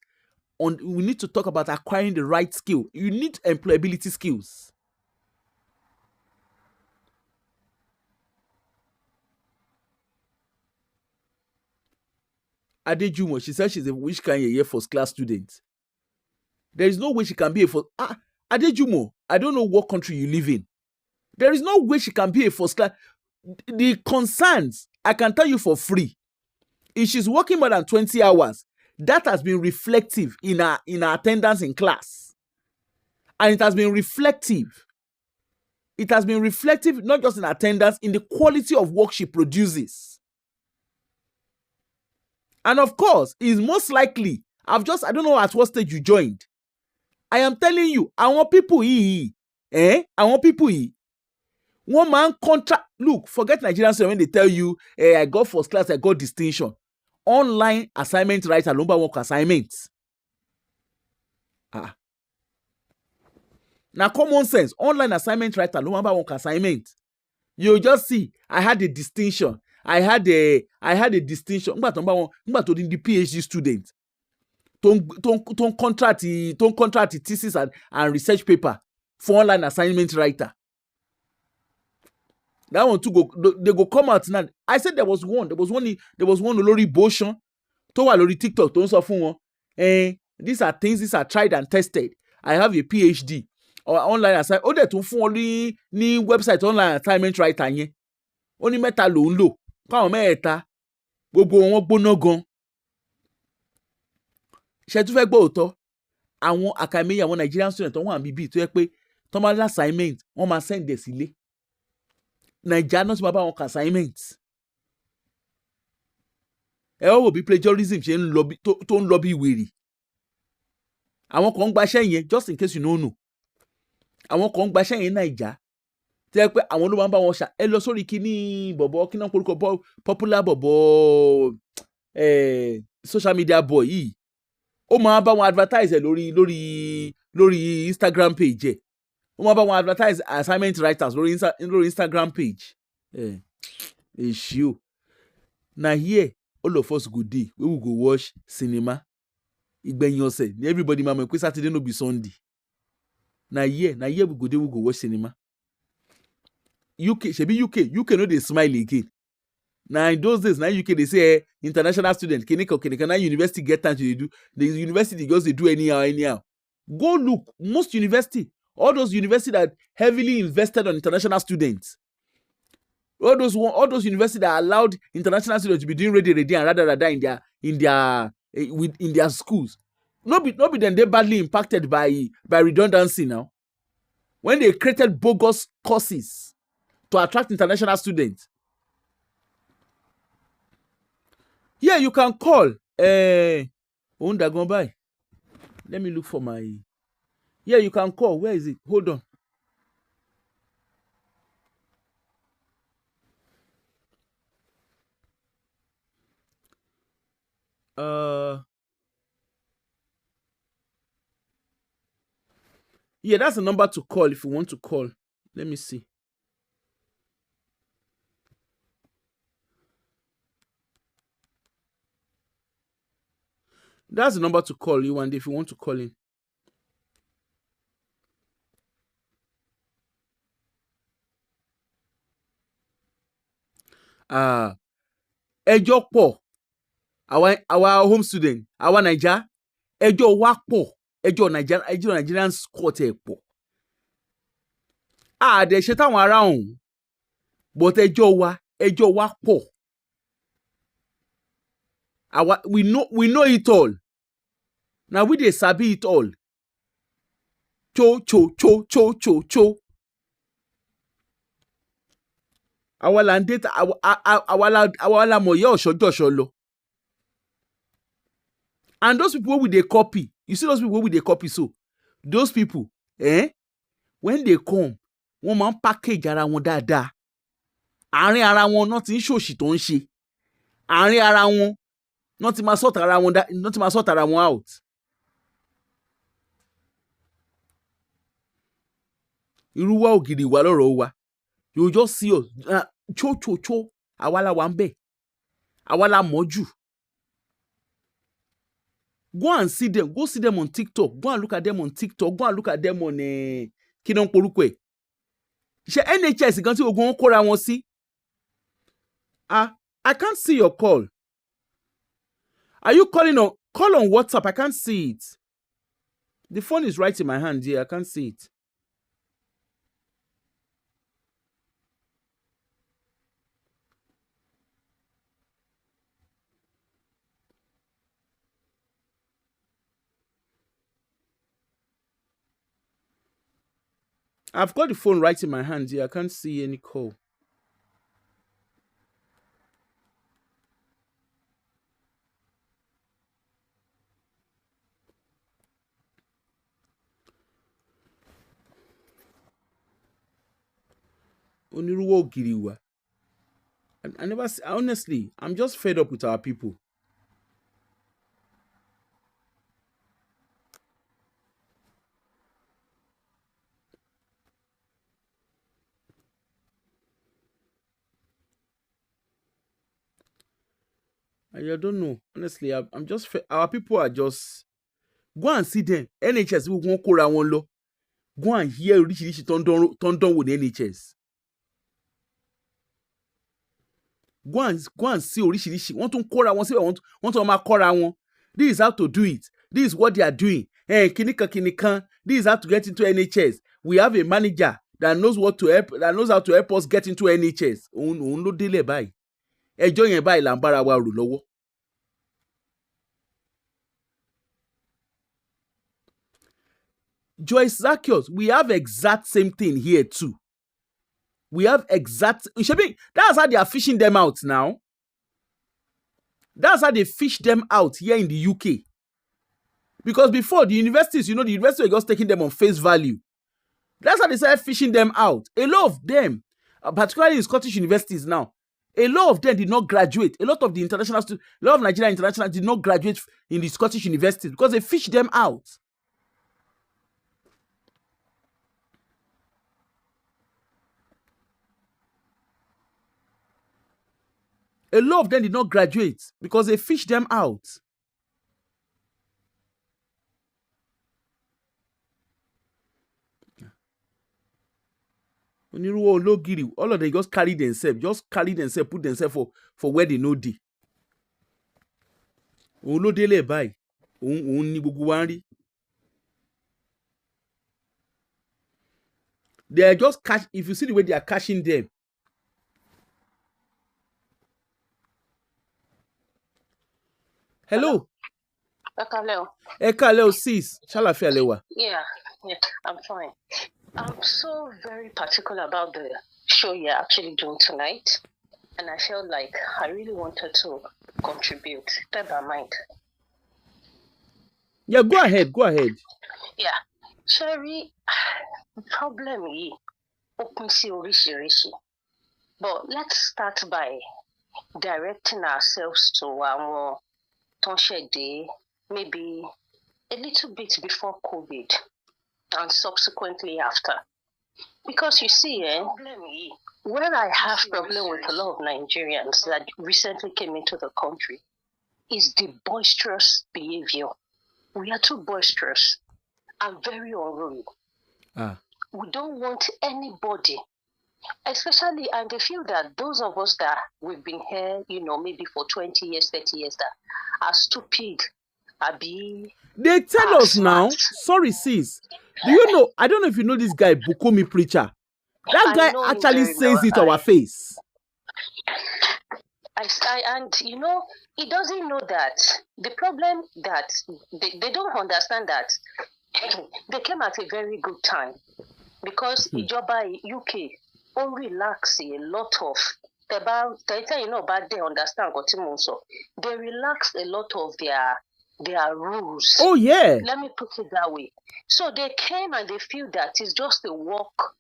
acquiring the right skill. You need employability skills. Adejumo, she said she's a which kind of year first class student. There is no way she can be a first. Adejumo, I don't know what country you live in. There is no way she can be a first class. The concerns, I can tell you for free. If she's working more than 20 hours, that has been reflective in her attendance in class. And it has been reflective. It has been reflective not just in attendance, in the quality of work she produces. And of course, it's most likely, I don't know at what stage you joined. I am telling you, I want people here. One man contract. Look, forget Nigerian students when they tell you, I got first class, I got distinction. Online assignment writer, number one assignments. Now, common sense, online assignment writer, number one assignment. You just see, I had a distinction. I had a distinction. Number to the PhD student. Don't contract the thesis and research paper for online assignment writer. That one too they go come out now. I said there was one Olori Boshan to wa lórí TikTok tó ń sọ fún wọn. These are things, these are tried and tested. I have a PhD or online assignment. Ó dẹ̀ tún fún wọn ní website online assignment writer yẹn. Ó ní mẹ́ta ló ń lò. Káwọn mẹ́ta gbogbo wọn gbóná gan. Ṣé tún fẹ́ gbọ́ òótọ́? Àwọn àkàìmẹ́yẹ àwọn Nigerian students tó wà níbí tó yẹ pé tó máa assignment wọ́n máa send ẹ̀ sílé. Naija náà ti máa bá wọn kà assignment. Ẹ wò bí plagiarism ṣe tó ń lọ bí wèrè. Àwọn kan ń gbaṣẹ́ yẹn, just in case you don't know. Àwọn kan ń gbaṣẹ́ yẹn Naija. Tí ẹ pé àwọn ló máa ń bá wọn ṣà. Ẹ lọ sórí kíní bọ̀bọ̀ kíná porúkọ popular bọ̀bọ̀ social media boy yìí. Ó máa bá wọn advertise ẹ lórí Instagram page ẹ. Ó máa bá wọn advertise assignment writers lórí Instagram page. Èṣì o. Na here all of us go dey wey we go watch cinema. Ìgbẹ̀yìn ọ̀sẹ̀ ni everybody ma mọ̀ pé Saturday no be Sunday. Na here we go dey we go watch cinema. UK no dey smile again. Na in those days na UK dey say international student kinika na university get time to dey do. The university just dey do anyhow. Go look, most university, all those universities that heavily invested on international students, all those universities that allowed international students to be doing ready and rather in their schools. No be then they badly impacted by redundancy now. When they created bogus courses to attract international students. Yeah, you can call. Let me look for my. Yeah, you can call. Where is it? Hold on. Yeah, that's the number to call if you want to call. Let me see. That's the number to call you and if you want to call in. Ẹjọ́ pọ̀. Our home student, our Naija, ẹjọ́ wa pọ̀. Ẹjọ́ Nigerian court ẹ̀ pọ̀. Dẹ̀ ṣe táwọn ará ọ̀hún. But ẹjọ́ wa pọ̀. We know it all. Now we dey sabi it all. Cho. Àwa la ń data àwa la mọ̀ yẹ́ ọ̀ṣọ́jọ́ṣọ́ lọ. And those people wey dey copy, you see those people wey dey copy so, those people, when they come, wọ́n máa ń package ara wọn dáadáa. Àárín ara wọn náà ti ń ṣòṣì tó ń ṣe. Àárín ara wọn náà ti máa sort ara wọn out. Irú wa ògiri wa lọ́rọ̀ wa. You will just see us. Cho. Awala wambe. Awala moju. Go and see them. Go see them on TikTok. Go and look at them on TikTok. Go and look at them on Kidon Porukwe. She NHS gan ti ogun kora won si. I can't see your call. Are you calling on call on WhatsApp? I can't see it. The phone is right in my hand here. I can't see it. I've got the phone right in my hand here. I can't see any call. Oniruwo Giriwa. I never, honestly, I'm just fed up with our people. I don't know. Honestly, I'm just, our people are just, go and see them. NHS will won't call one low. Go and hear Rishi turn down with NHS. Go and see Rishi. Want to call one, say want to call one. This is how to do it. This is what they are doing. Hey, kinika. This is how to get into NHS. We have a manager that knows how to help us get into NHS. Òun ló délé báyìí. Ẹjọ́ yẹn báyìí là ń bára wa rò lọ́wọ́. Joyce Zacchaeus, we have exact same thing here too. We have exact. That's how they are fishing them out now. That's how they fish them out here in the UK. Because before, the universities, the university were just taking them on face value. That's how they started fishing them out. A lot of them, particularly in Scottish universities now, a lot of them did not graduate. A lot of the international students, a lot of Nigerian international did not graduate in the Scottish universities because they fished them out. A lot of them did not graduate because they fished them out. All of them just carry themselves, put themselves for where they know they. They are just cash. If you see the way they are cashing them. Hello. Hello, sis. Ṣàlàáfíà lẹ wà? Yeah, I'm fine. I'm so very particular about the show you're actually doing tonight, and I felt like I really wanted to contribute. Never mind. Yeah, go ahead. Yeah, Sherry, problem yìí ó pín sí oríṣiríṣi, but let's start by directing ourselves to àwọn tó ń ṣẹ̀dé maybe a little bit before COVID and subsequently after. Because you see, where I have problem with a lot of Nigerians that recently came into the country is the boisterous behavior. We are too boisterous and very unruly. We don't want anybody, especially, and they feel that those of us that we've been here, maybe for 20 years, 30 years, that are stupid, they tell us now. Sorry, sis. Do you know? I don't know if you know this guy, Bukomi Preacher. That guy actually says it to our face. And he doesn't know that the problem that they don't understand that they came at a very good time because ìjọba UK ó relax a lot of about they understand what they relaxed a lot of their rules. Oh yeah. Let me put it that way. So they came and they feel that it's just a walk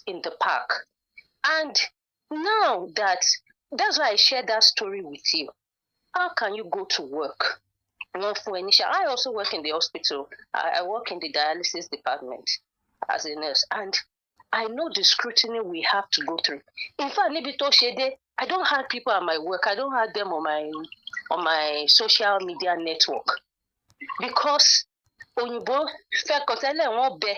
in the park. And now that's why I shared that story with you. How can you go to work? I also work in the hospital. I work in the dialysis department as a nurse. And I know the scrutiny we have to go through. In fact, I don't have people at my work. I don't have them on my social media network because òyìnbó fẹ́ kọ tẹ́lẹ̀ wọ́n bẹ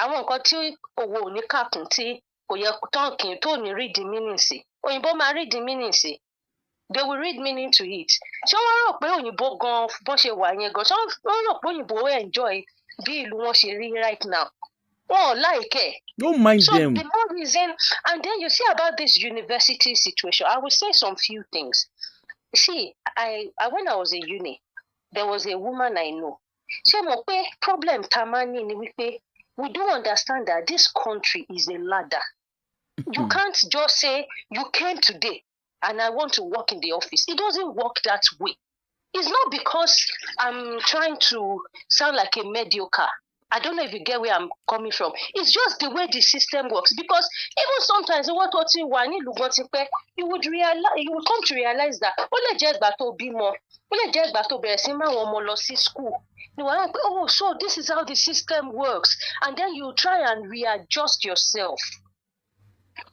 àwọn nǹkan tí owó ò ní kàkún tí kò yẹ tán kì í tó ní read the meaning sí òyìnbó máa read the meaning sí they will read meaning to it. Ṣé wọ́n rò pé òyìnbó gan bó ṣe wà yẹn gan ṣé wọ́n rò pé òyìnbó enjoy bí ìlú wọn ṣe rí right now? Wọn ò like it. Don't mind so them. The more reason, and then you see about this university situation, I will say some few things. See, I when I was in uni, there was a woman I know. Ṣé mo pé problem tá a máa ní ni wípé we don't understand that this country is a ladder. You can't just say you came today and I want to work in the office. It doesn't work that way. It's not because I'm trying to sound like a mediocre. I don't know if you get where I'm coming from. It's just the way the system works. Because even sometimes you would come to realize that ó lè jẹ́ ìgbà tó bímọ, ó lè jẹ́ ìgbà tó bẹ̀rẹ̀ sí máa wọn ọmọ lọ sí school. You are like, oh, so this is how the system works. And then you try and readjust yourself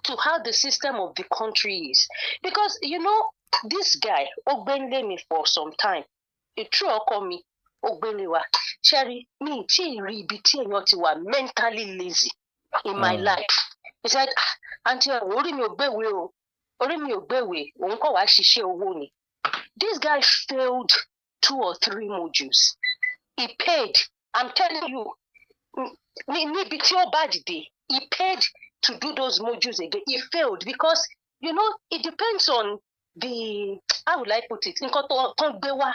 to how the system of the country is. Because, this guy, Ogbenle me for some time. It true ọkọ mi, Ogbenle wa. Sherry, me, mentally lazy in my life. He said, Auntie, orí mi ò gbéwèé o. Orí mi ò gbéwèé. Òun kàn wá ṣiṣẹ́ owó ni. This guy failed 2 or 3 modules. He paid. I'm telling you, níbi tí ó bá dìde, he paid to do those modules again. He failed because, it depends on how would I put it? Nǹkan tó gbé wá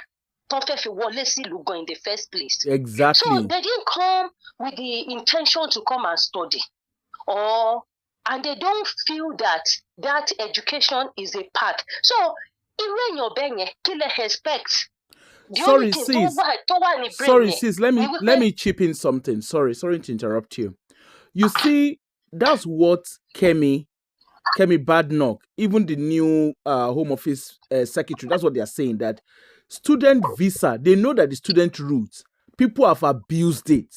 tó fẹ́ fi wọlé sílùú gan in the first place. Exactly. So they didn't come with the intention to come and study. And they don't feel that education is a path. So, irú èèyàn bẹ́ẹ̀ yẹn, kí lẹ expect? Sorry, sis. Let me chip in something. Sorry to interrupt you. You see, that's what Kemi Badnock, even the new Home Office secretary, that's what they are saying, that student visa, they know that the student route, people have abused it.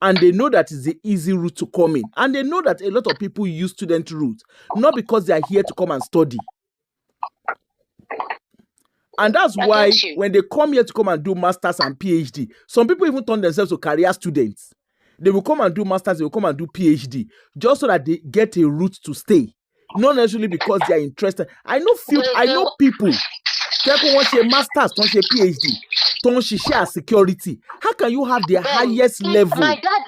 And they know that it's the easy route to come in. And they know that a lot of people use student route, not because they are here to come and study. And that's why when they come here to come and do masters and PhD, some people even turn themselves to career students. They will come and do masters, they will come and do PhD, just so that they get a route to stay. Not necessarily because they are interested. I know people who want a masters, don't a PhD, don't share security. How can you have the highest level? My dad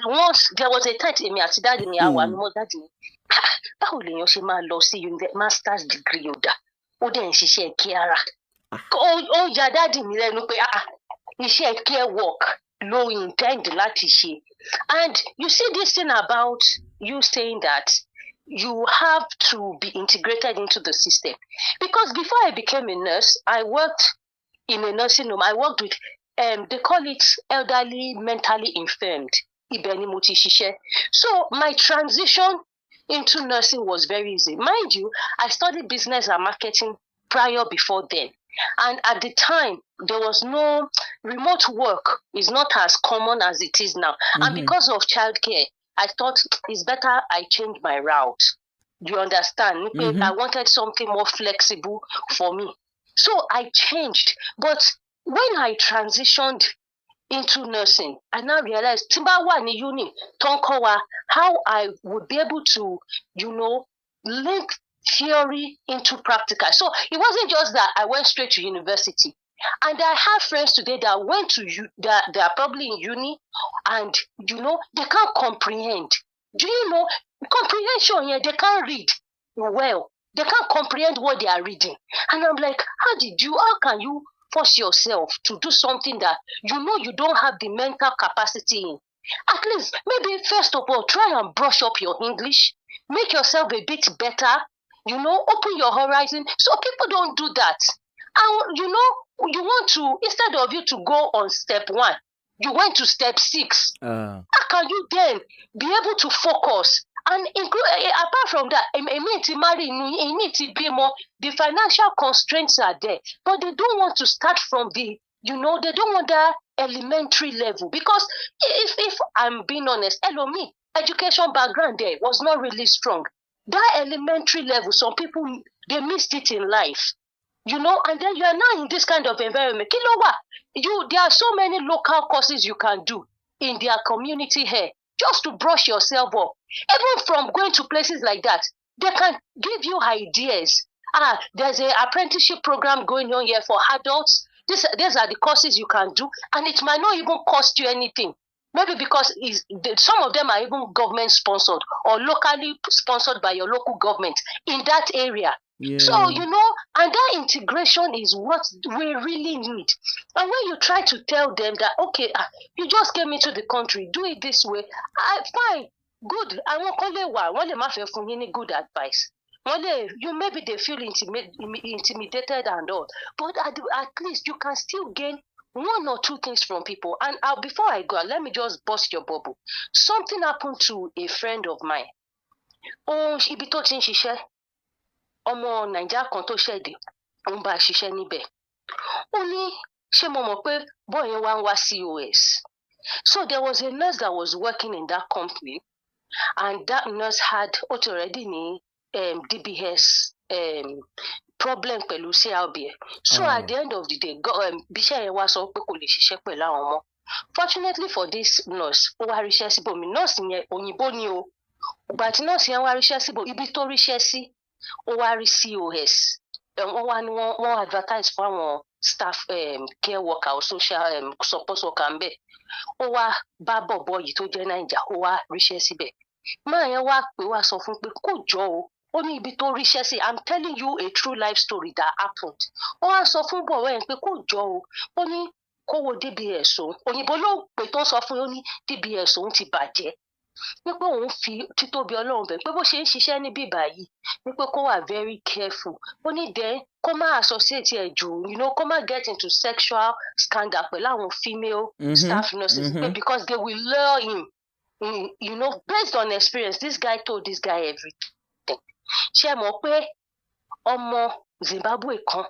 there was a time me àti daddy mi àwa mi mo daddy mi. Báwo lèèyàn ṣe máa lọ sí master's degree ọ̀dà? Ó dẹ̀ ń ṣiṣẹ́ kí ara. Ó ya daddy mi lẹ́nu pé iṣẹ́ care work ló intend láti ṣe. And you see this thing about you saying that you have to be integrated into the system. Because before I became a nurse, I worked in a nursing home. I worked with, they call it elderly, mentally infirmed. Ibẹ̀ ni mo ti ṣiṣẹ́. So my transition into nursing was very easy. Mind you, I studied business and marketing before then. And at the time, there was no remote work is not as common as it is now. Mm-hmm. And because of childcare, I thought it's better I change my route. You understand? Mm-hmm. I wanted something more flexible for me. So I changed. But when I transitioned into nursing, I now realized Timbawa ni uni, Tonkowa, how I would be able to, link theory into practical. So it wasn't just that I went straight to university. And I have friends today that went to they are probably in uni and they can't comprehend. Do you know comprehension? Yeah, they can't read well. They can't comprehend what they are reading. And I'm like, how can you force yourself to do something that you don't have the mental capacity in? At least maybe first of all try and brush up your English, make yourself a bit better. Open your horizon. So people don't do that. And you want to, instead of you to go on step 1, you went to step 6. How can you then be able to focus? And apart from that, you need to be more, the financial constraints are there. But they don't want to start from they don't want that elementary level. Because if I'm being honest, education background there was not really strong. That elementary level, some people, they missed it in life. And then you are now in this kind of environment. There are so many local courses you can do in their community here just to brush yourself up. Even from going to places like that, they can give you ideas. There's an apprenticeship program going on here for adults. These are the courses you can do, and it might not even cost you anything. Maybe because some of them are even government sponsored or locally sponsored by your local government in that area. Yeah. So, and that integration is what we really need. And when you try to tell them that, okay, you just came into the country, do it this way, fine, good. I won't call it one. Any good advice. Maybe they feel intimidated and all, but at least you can still gain one or two things from people. And before I go, let me just bust your bubble. Something happened to a friend of mine. Ibi tó ti ń ṣiṣẹ́, ọmọ Nàìjíríà kan tó ṣẹ̀dẹ̀, ó ń bá a ṣiṣẹ́ níbẹ̀. Ó ní, ṣé mo mọ̀ pé boy yẹn wá ń wá COS? So there was a nurse that was working in that company, and that nurse had already ní DBS problem pẹ̀lú CRB. So at the end of the day, bíṣẹ́ yẹn wá sọ pé kò lè ṣiṣẹ́ pẹ̀lú àwọn ọmọ. Fortunately for this nurse, ó wá ríṣẹ́ síbòmí. Nurse yẹn òyìnbó ni o. Ìgbà tí nurse yẹn wá ríṣẹ́ síbò, ibi tó ríṣẹ́ sí, ó wá rí COS. Wọ́n wá ní wọ́n advertise fún àwọn staff care worker or social support worker ń bẹ̀. Ó wá bá bọ̀bọ̀ yìí tó jẹ́ Naija, ó wá ríṣẹ́ síbẹ̀. Máa yẹn wá pé wá sọ fún pé kò jọ o. Ó ní ibi tó ríṣẹ́ sí, I'm telling you a true life story that happened. Ó wá sọ fún bọ̀wọ́ yẹn pé kò jọ o. Ó ní kó wo DBS òun. Òyìnbó ló pè tó sọ fún yín, ó ní DBS òun ti bàjẹ́. Wípé òun fi títóbi Ọlọ́run bẹ̀ pé bó ṣe ń ṣiṣẹ́ níbí báyìí, wípé kó wà very careful. Ó ní then kó má associate ẹ̀ jù, kó má get into sexual scandal pẹ̀lú àwọn female staff nurses. Because they will lure him. Based on experience, this guy told this guy everything. Ṣé mọ̀ pé ọmọ Zimbabwe kan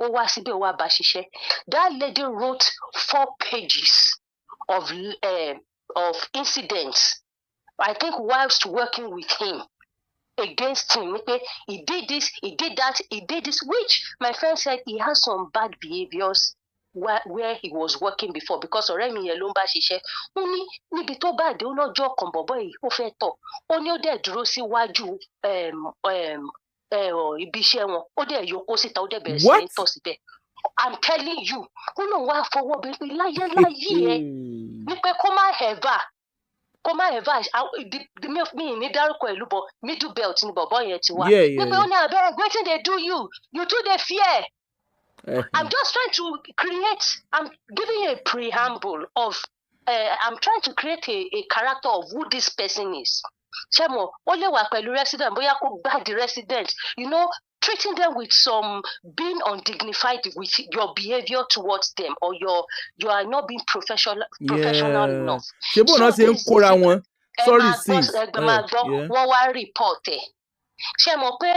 ó wá síbẹ̀ ó wá bá ṣiṣẹ́? That lady wrote 4 pages of incidents, I think, whilst working with him, against him. He did this, he did that, he did this, which my friend said he has some bad behaviors where he was working before, because ọ̀rẹ́ mi yẹn ló ń bá ṣiṣẹ́. Ó ní níbi tó bá dé, ó lọ́jọ́ kan bọ̀bọ́ yìí ó fẹ́ tọ̀. Ó ní ó dẹ̀ dúró síwájú ibi iṣẹ́ wọn. Ó dẹ̀ yọkó síta, ó dẹ̀ bẹ̀rẹ̀ sí ní tọ̀ síbẹ̀. I'm telling you, ó lóun wá fọwọ́ bẹ́ẹ̀ pé láyé ẹ̀ wípé kó má mi ní dárúkọ ìlú bọ̀ middle belt ni bọ̀bọ́ yẹn ti wá. Wípé ó ní abẹ́rẹ́ wetin dey do you too dey fear. I'm just trying to I'm giving you a preamble of, I'm trying to create a character of who this person is. Ṣé mo, ó lè wà pẹ̀lú resident, bóyá kó bá the resident, treating them with some, being undignified with your behavior towards them, or you are not being professional enough. Ṣé bó náà ṣe ń kóra wọn? Sorry sis. Wọ́n wá report ẹ̀. Ṣé mo pé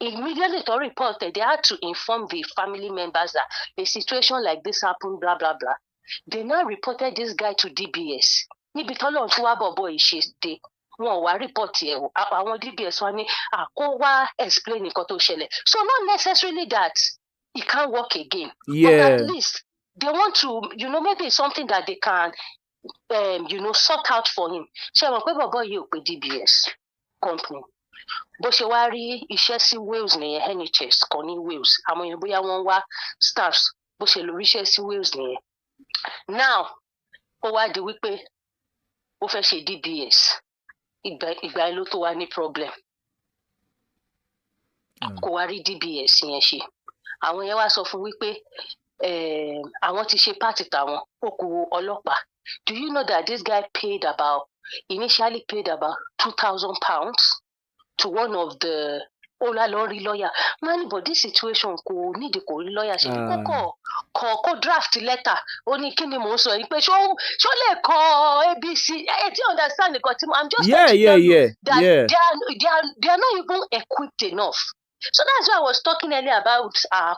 immediately to report it, they had to inform the family members that a situation like this happened, blah blah blah. They now reported this guy to DBS. Níbi tọ́lọ́run tí wá bọ̀bọ̀ ìṣe dé, wọn ò wá report ẹ̀ o. Àwọn DBS wá ní kó wá explain nǹkan tó ṣẹlẹ̀. So not necessarily that he can't work again, but at least they want to, maybe it's something that they can, sort out for him. Ṣé mo pé bọ̀bọ̀ yìí ò pé DBS company. Bó ṣe wá rí iṣẹ́ sí Wales nìyẹn, NHS kan ní Wales. Àwọn èèyàn bóyá wọ́n wá staffs, bó ṣe lọ ríṣẹ́ sí Wales nìyẹn. Now ó wá di wípé ó fẹ́ ṣe DBS. Ìgbà ló tó wá ní problem. Kò wá rí DBS yẹn ṣe. Àwọn yẹn wá sọ fún wípé àwọn ti ṣe pàtì tàwọn, ó kù ọlọ́pàá. Do you know that this guy initially paid about £2,000 to one of the Olalori lawyer? Man, but this situation kò nídìí kò rí lawyer ṣe kò draft letter. Ó ní kí ni mò ń sọ yìí pé ṣó lè kọ ABC. Do you understand the content? I'm just trying to tell you that they are not even equipped enough. So that's why I was talking earlier about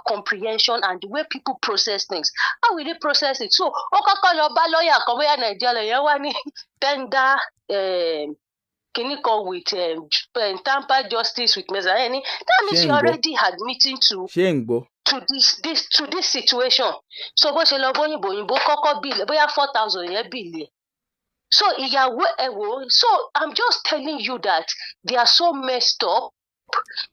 comprehension and the way people process things. How will they process it? So ó kọ́kọ́ lọ bá lawyer kan bóyá Nàìjíríà yẹn wá ní tender clinical with tamper justice with Mezayeni. That means you're already admitting to this situation. So bó ṣe lọ bóyìnbó kọ́kọ́ bílẹ̀ bóyá 4,000 yẹn bílẹ̀. So ìyàwó ẹ̀ wò. So I'm just telling you that they are so messed up.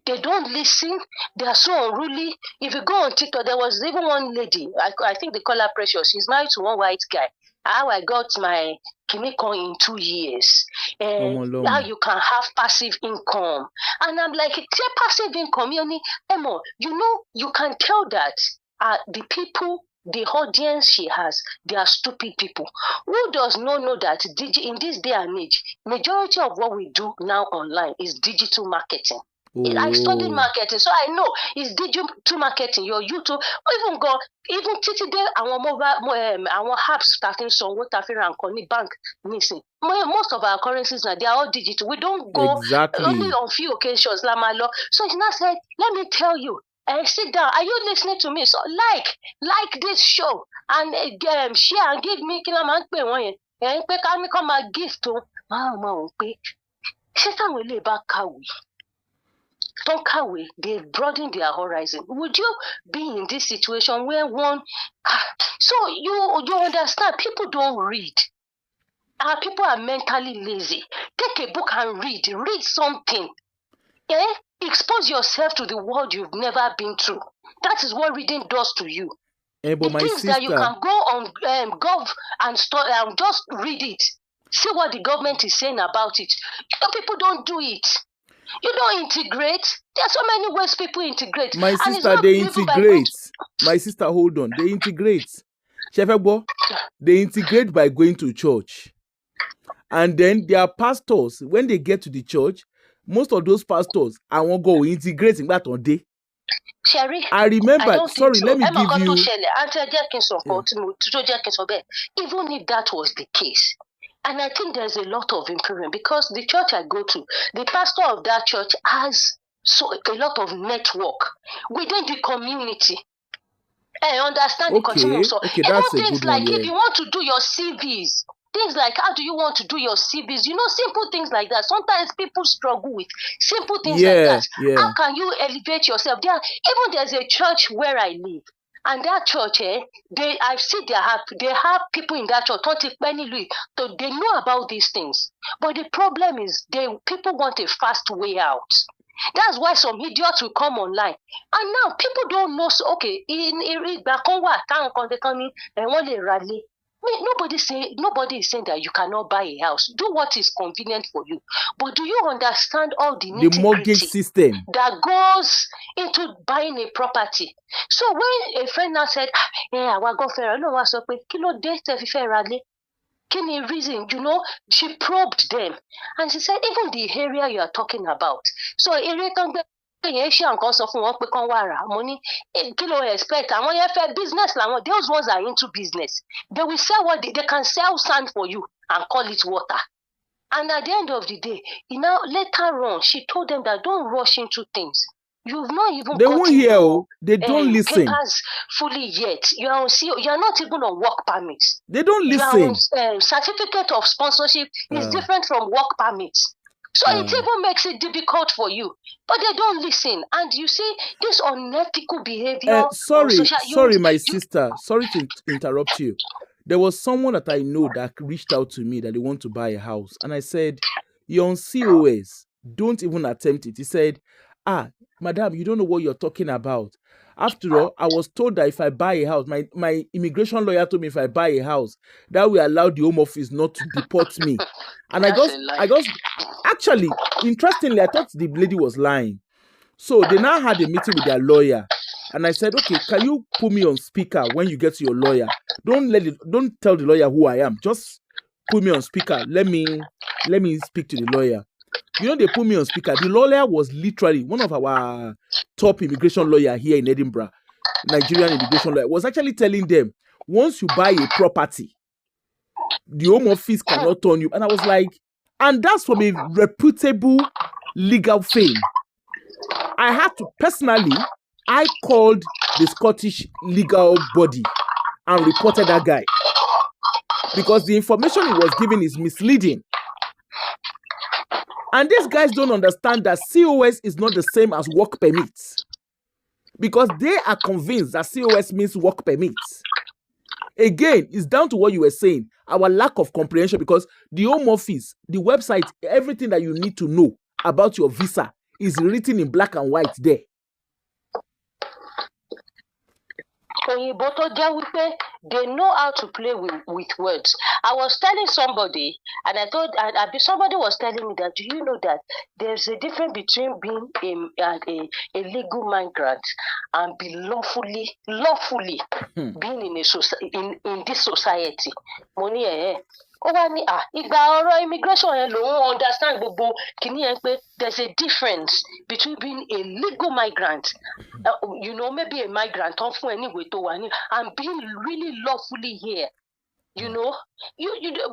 They don't listen. They are so unruly. If you go on TikTok, there was even one lady. I think they call her Precious. She's married to one white guy. How I got my Kimiko in 2 years. How you can have passive income. And I'm like, passive income, Emo, you can tell that the people, the audience she has, they are stupid people. Who does not know that in this day and age, majority of what we do now online is digital marketing. I studied marketing, so I know it's digital marketing. Your YouTube, even today, our mobile, our apps starting so what and calling bank missing. Most of our currencies now they are all digital. We don't go only on few occasions. So it's not said. Let me tell you. Sit down. Are you listening to me? So like this show and share and give me come and gift to don't carry, they broaden their horizon. Would you be in this situation where one so you understand people don't read. People are mentally lazy. Take a book and read something. Expose yourself to the world you've never been through. That is what reading does to you. But the things that you can go on Gov and just read it. See what the government is saying about it. People don't do it. You don't integrate. There are so many ways people integrate. My sister, they integrate. My sister, hold on. They integrate. Chefebo, they integrate by going to church. And then their pastors, when they get to the church, most of those pastors, I won't go integrating that on day. Sherry, I remember, sorry, let me give you. Even if that was the case, and I think there's a lot of improvement because the church I go to, the pastor of that church has a lot of network within the community. I understand the continuum. So that's a things good like one, if you want to do your CVs, things like how do you want to do your CVs? Simple things like that. Sometimes people struggle with simple things like that. Yeah. How can you elevate yourself? There's a church where I live. And that church, I see they have people in that church, so they know about these things. But the problem is people want a fast way out. That's why some idiots will come online. And now people don't know, nobody is saying that you cannot buy a house. Do what is convenient for you. But do you understand all the nitty-gritty mortgage system that goes into buying a property? So when a friend now said, I want to go fair, no one said, kilo day Kini reason, she probed them. And she said, even the area you are talking about. So area expect business those ones are into business. They will sell what they can sell sand for you and call it water. And at the end of the day, later on, she told them that don't rush into things. You've not even they won't hear. They don't listen. Papers fully yet. You are not even on work permits. They don't listen. Certificate of sponsorship is different from work permits. So it even makes it difficult for you. But they don't listen. And you see, this unethical behavior. Sorry, my sister. Sorry to interrupt you. There was someone that I know that reached out to me that they want to buy a house. And I said, you're on COS. Don't even attempt it. He said, madam, you don't know what you're talking about. After all, I was told that if I buy a house, my immigration lawyer told me if I buy a house, that will allow the Home Office not to deport me. And actually, interestingly, I thought the lady was lying. So they now had a meeting with their lawyer. And I said, okay, can you put me on speaker when you get to your lawyer? Don't tell the lawyer who I am. Just put me on speaker. Let me speak to the lawyer. They put me on speaker. The lawyer was literally one of our top immigration lawyer here in Edinburgh, Nigerian immigration lawyer, was actually telling them, once you buy a property, the Home Office cannot turn you. And I was like, and that's from a reputable legal firm. I had to I called the Scottish legal body and reported that guy because the information he was giving is misleading. And these guys don't understand that COS is not the same as work permits, because they are convinced that COS means work permits. Again, it's down to what you were saying, our lack of comprehension, because the Home Office, the website, everything that you need to know about your visa is written in black and white there. Òyìnbó tó jẹ́ wípé they know how to play with words. I was telling somebody, and somebody was telling me that, do you know that there's a difference between being a legal migrant and be lawfully being in this society? Mo ní ó wá ní ìgbà ọ̀rọ̀ immigration yẹn lòun understand gbogbo kìíní yẹn pé there's a difference between being a legal migrant, maybe a migrant tó ń fún ẹ ní ìwé tó wà ní, and being really lawfully here. You know,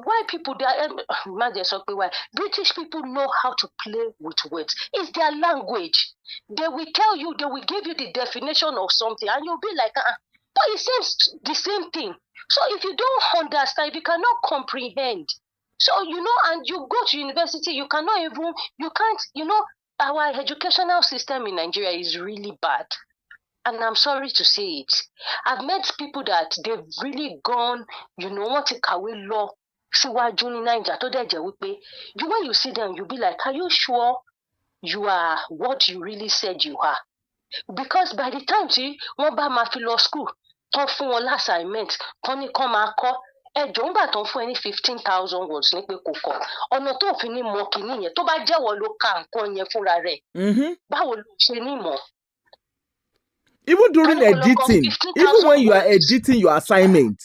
why people why British people know how to play with words. It's their language. They will tell you, they will give you the definition of something, and you'll be like, but it says the same thing. So if you don't understand, if you cannot comprehend, so and you go to university, you can't, our educational system in Nigeria is really bad. And I'm sorry to say it. I've met people that they've really gone, wọ́n ti kàwé lọ síwájú ní Naija tó dẹ̀ jẹ́ wípé, when you see them, you'll be like, are you sure you are what you really said you are? Because by the time wọ́n bá máa fi lọ school, tán fún wọn assignment, tán ní kán máa kọ́, ẹjọ́ ń gbà tán fún ẹ ní 15,000 words ní pé kò kọ́. Ọ̀nà tó fi ní mọ̀ kìíní yẹn, tó bá jẹ́wọ́ ló ka nǹkan yẹn fúnra rẹ̀. Báwo ló ṣe ní mọ̀? Even during editing, even when you are editing your assignment,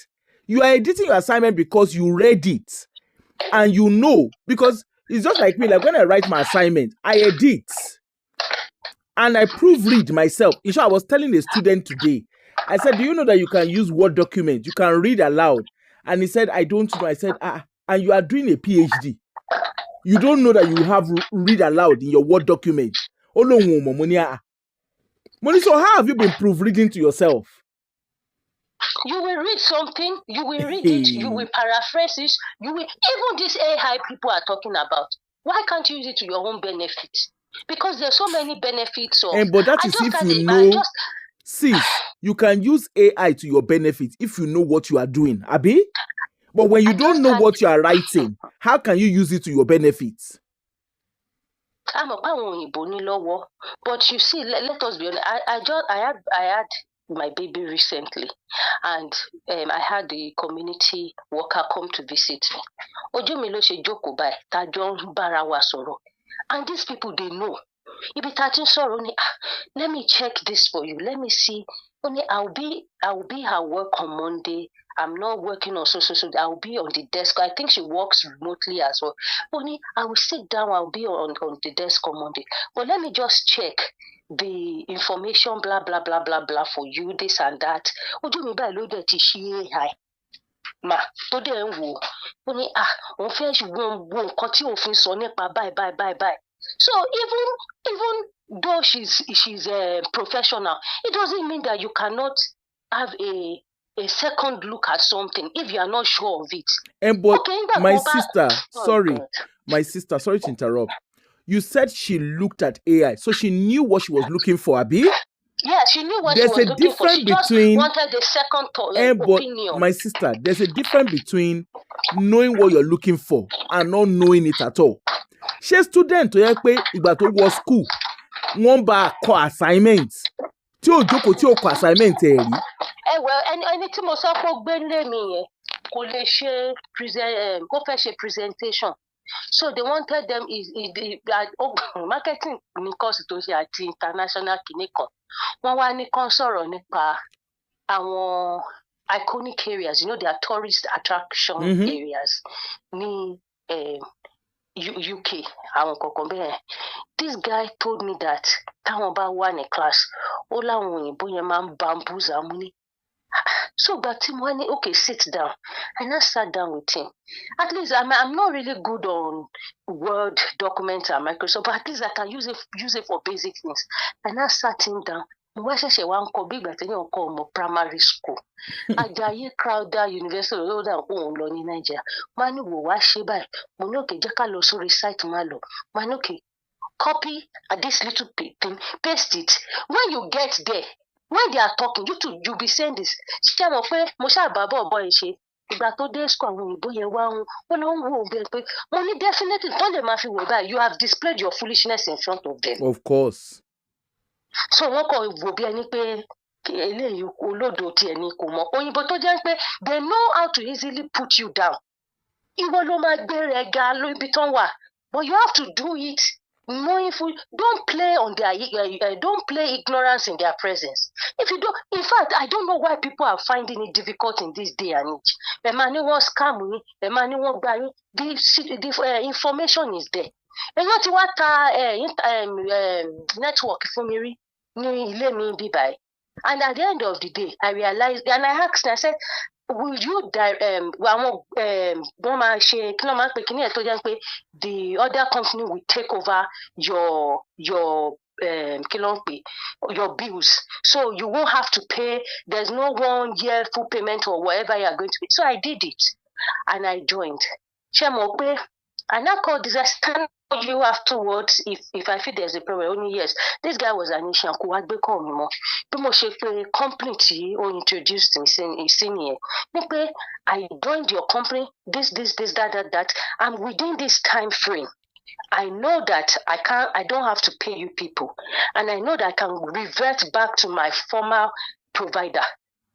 because you read it and you know, because it's just like me, like when I write my assignment, I edit and I proofread myself. In short, I was telling a student today, I said, do you know that you can use Word document? You can read aloud. And he said, I don't know. I said, and you are doing a PhD. You don't know that you have read aloud in your Word document. Money, so how have you been proofreading to yourself? You will read something, you will read it, you will paraphrase it, even this AI people are talking about. Why can't you use it to your own benefit? Because there's so many benefits of. But that is if you know. Sis, you can use AI to your benefit if you know what you are doing, Abi. But when you don't know what you are writing, how can you use it to your benefits? But you see, let us be honest. I had my baby recently, and I had the community worker come to visit me. Ojú mi ló ṣe jókòó báyìí, tá jọ ń bára wa sọ̀rọ̀. And these people, they know. Ibi tá ti ń sọ̀rọ̀ ni, let me check this for you. Let me see. Only I'll be at work on Monday. I'm not working on so. I'll be on the desk. I think she works remotely as well. Only I will sit down. I'll be on the desk on Monday. But let me just check the information, blah blah blah blah blah for you, this and that. Ojú mi báyìí ló dẹ̀ ti ṣí AI. Ma tó dẹ̀ ń wò ó ní òun fẹ́ wo nǹkan tí òfin sọ nípa báyìí. So even though she's a professional, it doesn't mean that you cannot have a second look at something if you are not sure of it. But okay, my sister, sorry to interrupt. You said she looked at AI, so she knew what she was looking for, Abi? Yeah, she knew what she was looking for. She just wanted the second opinion. But my sister, there's a difference between knowing what you're looking for and not knowing it at all. She student tó yẹ pé ìgbà tó wọ school, wọ́n bá kọ assignments. Tí ó jókòó tí ó kọ assignment ẹ̀ rí. Well, ẹni tí mo sọ pé ó gbé lé mi yẹn kò lè ṣe kó fẹ́ ṣe presentation. So they wanted them marketing ní course tó ṣe àti international kìíní kan. Wọ́n wá ní kán sọ̀rọ̀ nípa àwọn iconic areas, they are tourist attraction areas ní UK, àwọn kankan bẹ́ẹ̀. This guy told me that táwọn bá wà ní class, ó láwọn òyìnbó yẹn máa ń bamboozle àmúni. So but Tim, okay, sit down. And I sat down with him. At least I'm not really good on Word documents and Microsoft, but at least I can use it for basic things. And I sat him down. mo wá ṣẹ̀ṣẹ̀ wá ń kọ bí ìgbà téèyàn kọ ọmọ primary school. Ajayi Crowther University ló dà pé òun lọ ní Nàìjíríà. Máa ní wò wá ṣe báyìí. Mo ní òkè jẹ́ ká lọ sórí site máa lọ. Máa ní òkè copy this little thing, paste it. When you get there, when they are talking, you be saying this. Ṣé mo pé mo ṣàbà bọ̀ ẹ̀ ṣe? Ìgbà tó dé school àwọn òyìnbó yẹn wá wọn náà ń wò ó bẹ́ẹ̀ pé mo ní definitely tó lè máa fi wò báyìí you have displayed your foolishness in front of them. Of course. So wọ́n kàn wò bí ẹni pé eléyìí olódo tiẹ̀ ni kò mọ̀ òyìnbó tó jẹ́ pé they know how to easily put you down. Ìwọ ló máa gbé rẹ̀ ga lóbi tán wà, but you have to do it knowing full. Don't play on their don't play ignorance in their presence. If you don't, in fact, I don't know why people are finding it difficult in this day and age. Ẹ máa ní wọ́n scam yín, ẹ máa ní wọ́n gbà yín. The information is there. Èyàn ti wá ta network fún mi rí ní ilé mi bí báyìí. And at the end of the day, I realized, and I asked, I said, will you wọ́n máa ṣe kí ló máa ń pè kíní ẹ̀ tó jẹ́ pé the other company will take over your kí ló ń pè your bills, so you won't have to pay. There's no 1 year full payment or whatever you are going to pay. So I did it and I joined. Ṣé mo pé I now called this, I stand you afterwards if I feel there's a problem. Only yes, this guy was an issue. Kò wá gbé call mi mọ́. Bí mo ṣe pé company tí ó introduced me sí nìyẹn. Ní pé I joined your company, this, that, and within this time frame, I know that I don't have to pay you people, and I know that I can revert back to my former provider.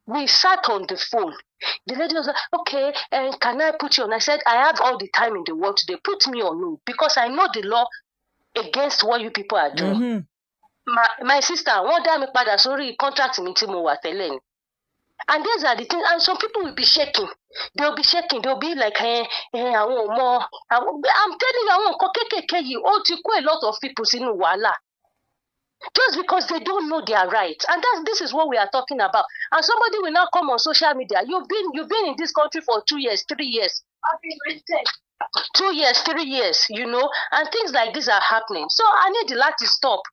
We sat on the phone. The lady was like, okay, can I put you on? I said, I have all the time in the world today. Put me on no, because I know the law against what you people are doing. Mm-hmm. My sister, wọ́n dá mi padà sórí contract mi tí mo wà tẹ́lẹ̀ ni. And these are the things, and some people will be shaking. They'll be shaking. They'll be like, àwọn ò mọ̀. I'm telling you, àwọn nǹkan kékèké yìí, ó ti kó a lot of people sínú wàhálà. Just because they don't know their rights. And this is what we are talking about. And somebody will now come on social media. You've been in this country for 2 years, 3 years. I've been written. 2 years, 3 years, and things like this are happening. So I need the lot to stop.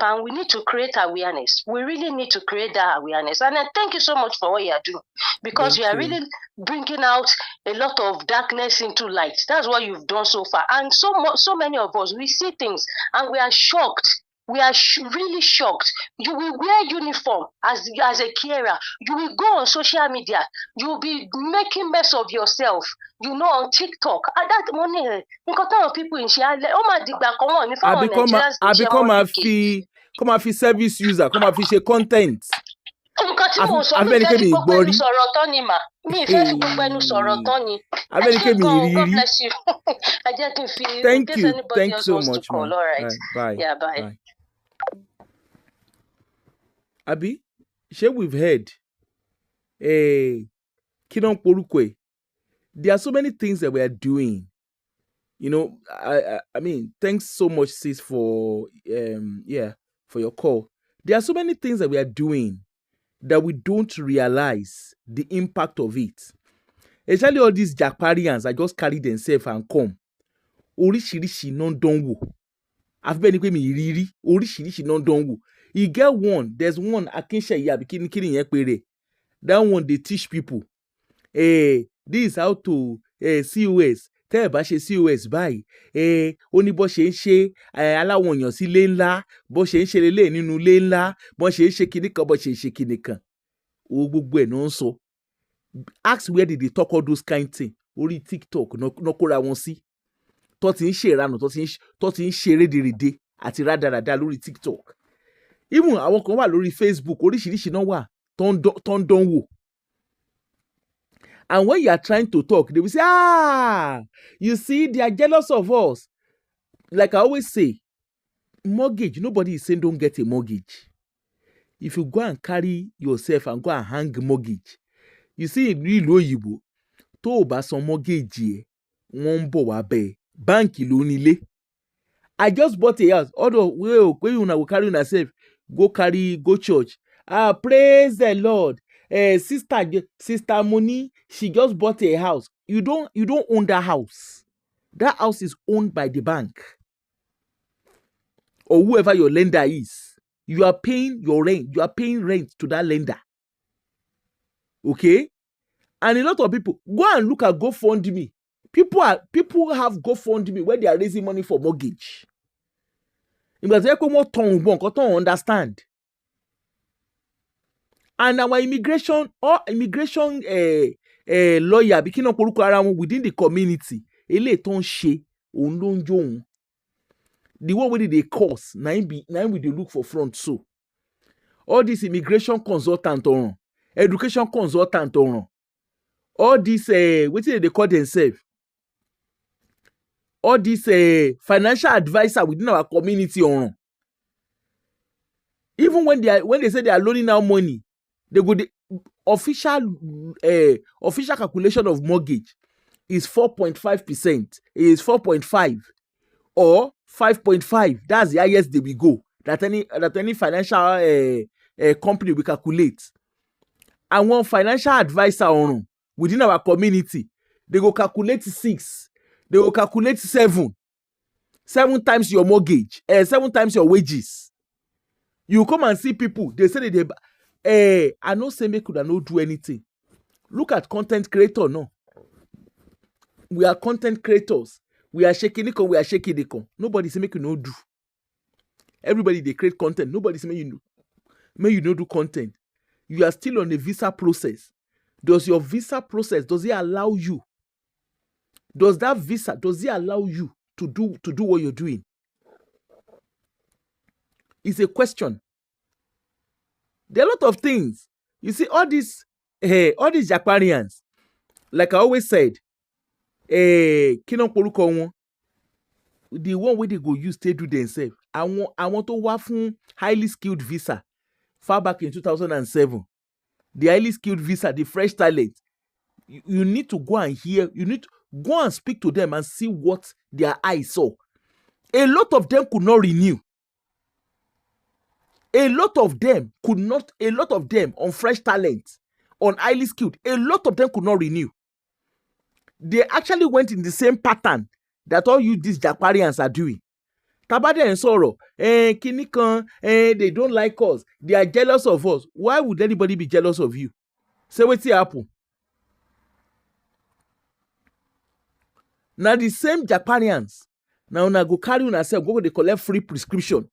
And we need to create awareness. We really need to create that awareness. And thank you so much for what you are doing, because you are really bringing out a lot of darkness into light. That's what you've done so far. And so many of us, we see things and we are shocked. We are really shocked. You will wear uniform as a carer. You will go on social media. You will be making mess of yourself. On TikTok. That money, people in Shia, come and fi service user, come and fi ṣe content. Nǹkan tí mo sọ mi fẹ́ fi gbogbo ẹnu sọ̀rọ̀ tán ni mà. Mi fẹ́ fi gbogbo ẹnu sọ̀rọ̀ tán ni. God bless you. I just can feel. Thank you so much, man. All right. Bye. Yeah, bye. Abi, we've heard. Kidon Porukwe. There are so many things that we are doing. I mean, thanks so much, sis, for your call. There are so many things that we are doing that we don't realize the impact of it. Especially all these Jakparians that just carry themselves and come. Oríṣiríṣi non don wo. I've been mi riri. Oríṣiríṣi non don wo. You get one. There's one Akinsha Yabi kini yen pere. That one they teach people. This is how to COS. Tẹ́ ẹ bá ṣe COS báyìí. Ó ní bó ṣe ń ṣe aláwọn èèyàn sí ilé ńlá, bó ṣe ń ṣe lélẹ̀ nínú ilé ńlá, bó ṣe ń ṣe kinní kan, bó ṣe ń ṣe kinní kan. O gbogbo ẹ̀ náà ń sọ. Ask where did they talk all those kind things? Orí TikTok no kóra wọn sí. Tó ti ń ṣe ìranù, tó ti ń ṣe rédèrèdè àti rádaràda lórí TikTok. Even àwọn kan wà lórí Facebook, oríṣiríṣi náà wà tó ń dán wò. And when you are trying to talk, they will say, you see, they are jealous of us. Like I always say, mortgage, nobody is saying don't get a mortgage. If you go and carry yourself and go and hang mortgage, you see, in real Oyibo, tó o bá san mortgage yẹ, wọ́n ń bọ̀ wá bẹ́ẹ̀. Báǹkì ló nílé. I just bought a house. Although, when you will carry yourself, go church. Praise the Lord. Sister Moni, she just bought a house. You don't own that house. That house is owned by the bank. or whoever your lender is. You are paying your rent. You are paying rent to that lender. Okay? And a lot of people go and look at GoFundMe. People have GoFundMe where they are raising money for mortgage. Understand. And our immigration lawyer within the community, the one wey dey cause na we dey look for front. So all this immigration consultant on, education consultant on, all this wetin they call themselves, all this financial advisor within our community on. Even when they say they are loaning out money, they go official calculation of mortgage is 4.5%. Is 4.5 or 5.5. That's the highest they will go. That any financial company will calculate. And one financial advisor on within our community, they go calculate 6. They will calculate 7. 7 times your mortgage. 7 times your wages. You come and see people. They say I know say make could not do anything. Look at content creator. No, we are content creators. We are shaking it. We are shaking it. Nobody say make you no do. Everybody they create content. Nobody say may you no do content. You are still on a visa process. Does your visa process, does it allow you? Does it allow you to do what you're doing? It's a question. There are a lot of things. You see, all these Japanians, like I always said, the one way they go use they do themselves. I want to work from highly skilled visa far back in 2007. The highly skilled visa, the fresh talent. You need to go and hear, you need to go and speak to them and see what their eyes saw. A lot of them could not renew. A lot of them on fresh talent, on highly skilled, a lot of them could not renew. They actually went in the same pattern that all you these Japarians are doing. Tabade and Soro, Kinikan, they don't like us. They are jealous of us. Why would anybody be jealous of you? Say what's happen. Now the same Japanians, now una go carry una self, go they collect free prescription.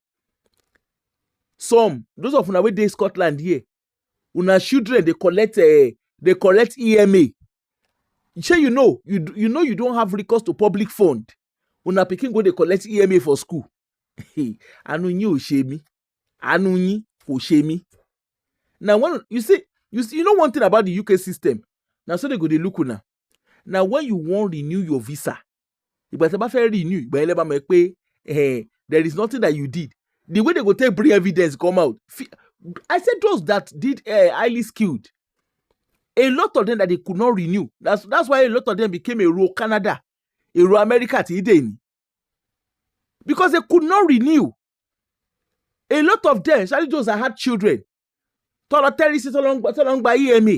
Some, those of una wey dey Scotland here, una children they collect EMA. Sure, you know you don't have recourse to public fund. Una pikin go they collect EMA for school. Anu yin o shame me. Anu yin ko shame. Now when you know one thing about the UK system. Now so they go they look una. Now when you want renew your visa, there is nothing that you did. The way they go take bring evidence come out. I said those that did highly skilled. A lot of them that they could not renew. That's why a lot of them became a Euro Canada, a Euro America today. Because they could not renew. A lot of them, especially those that had children, told by EMA,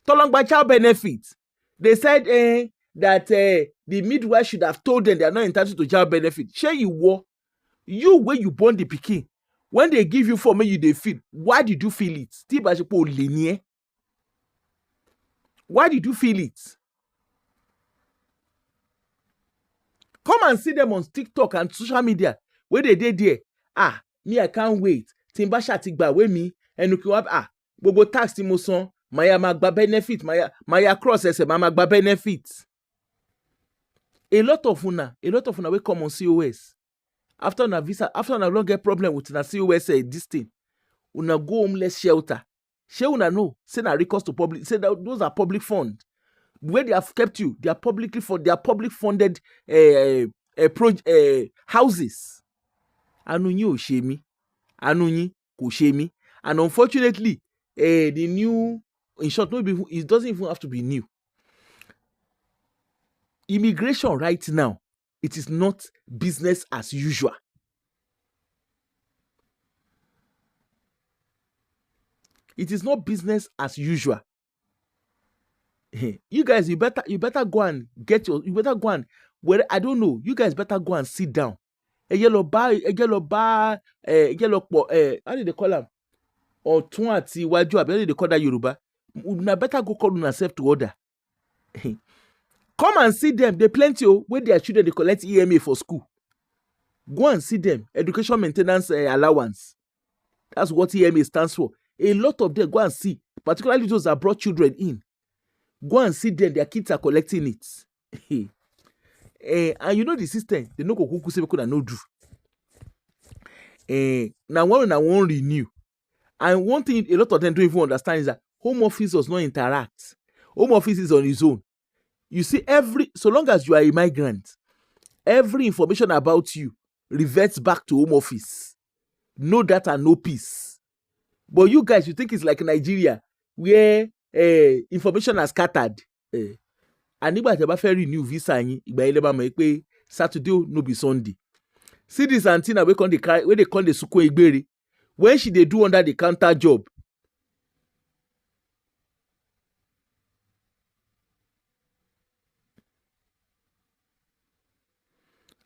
told by child benefits. They said that the midwife should have told them they are not entitled to child benefit. Share you war. You when you born the pikin, when they give you for me, you they feel. Why did you feel it? Still by linear. Why did you feel it? Come and see them on TikTok and social media. Where they did there. Me I can't wait. Timba shatigba we me and bobo tax timoson. Maya magba benefit. Maya cross ese magba benefit. A lot of una will come on COS. After una visa, after una don't get problem with una COS this thing, una go homeless shelter. Shey una know, say na recourse to public, say that those are public funds. The way they have kept you, they are public funded houses. Anu yin o shame. Anu yin ko shame. And unfortunately, the new, in short, it doesn't even have to be new. Immigration right now, it is not business as usual. It is not business as usual. You guys, you better go and get your, you better go and, well, I don't know, you guys better go and sit down lọ bá how did they call am ọ̀tún àti iwájú àbí how did they call that Yorùbá? Una better go call una self to order. Come and see them. They plenty wey their children dey collect EMA for school. Go and see them. Education maintenance allowance. That's what EMA stands for. A lot of them, go and see, particularly those that brought children in. Go and see them. Their kids are collecting it. And you know the system. They no go kuku say make una no do. Now one won't renew. And one thing a lot of them don't even understand is that home office does not interact. Home office is on its own. You see, so long as you are a migrant, every information about you reverts back to home office. No data, no peace. But you guys, you think it's like Nigeria, where information are scattered. And if you have renew visa, you Saturday no be Sunday. See this antenna where they call the Suko Igbere. When she they do under the counter job.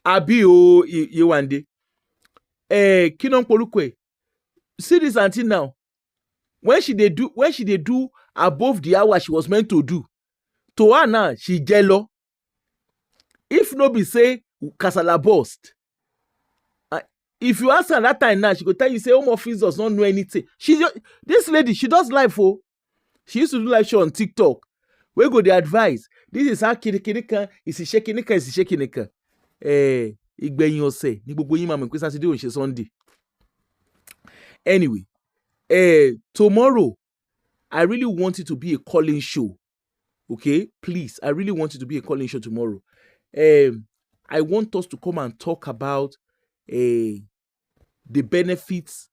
Abi o Yewande. Kinon Polukwe. See this auntie now. When she they do above the hour she was meant to do. To her now, she jello. If no be say Kasala burst. If you ask her that time now, she could tell you say home office does not know anything. This lady, she does live for. She used to do live show on TikTok. Where go the advice? This is how kirikan is shaking nika. Igbeyin ose ni gbogbo yin ma mo pe Saturday o se Sunday. Anyway, tomorrow I really want it to be a calling show. Okay, please, I really want it to be a calling show tomorrow. I want us to come and talk about the benefits.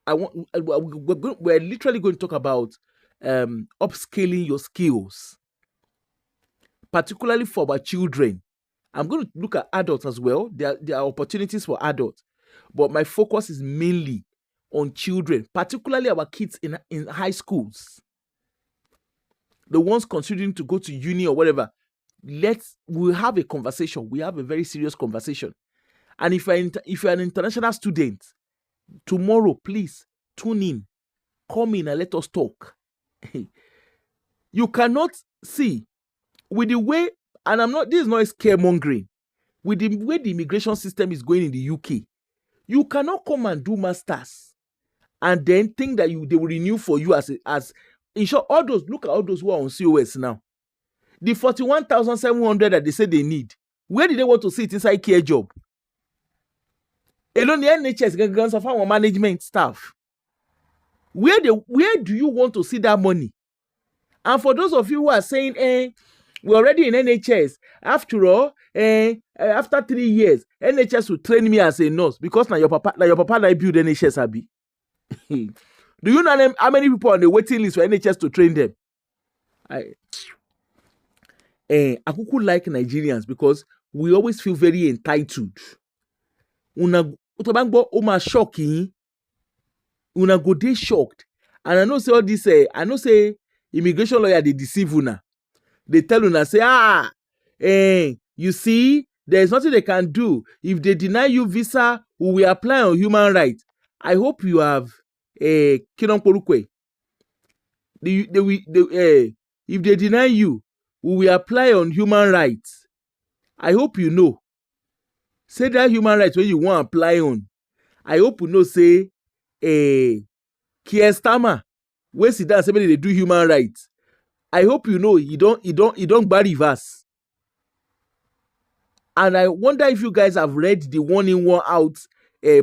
We're literally going to talk about upscaling your skills, particularly for our children. I'm going to look at adults as well. There are opportunities for adults, but my focus is mainly on children, particularly our kids in high schools, the ones considering to go to uni or whatever. We'll have a conversation. We have a very serious conversation. And if you're an international student, tomorrow, please tune in, come in and let us talk. You cannot see with the way, and this is not scaremongering, with the way the immigration system is going in the UK, you cannot come and do masters and then think that they will renew for you as in short, look at all those who are on COS now. The 41,700 that they say they need, where did they want to sit inside care job? Alone the NHS guns of our management staff. Where do you want to see that money? And for those of you who are saying, we're already in NHS. After all, after 3 years, NHS will train me as a nurse because now your papa like build NHS abi. Do you know how many people on the waiting list for NHS to train them? I like Nigerians because we always feel very entitled. Una shocking. Una go dey shocked. And I know say all this, I know say immigration lawyer they deceive una. They tell una say, you see, there's nothing they can do. If they deny you visa, we will apply on human rights. I hope you have Kinon Porukwe. If they deny you, we will apply on human rights. I hope you know. Say that human rights when you want to apply on. I hope you know say Keir Starmer, when sit down say they do human rights. I hope you know you don't buy reverse. And I wonder if you guys have read the 1 in 1 out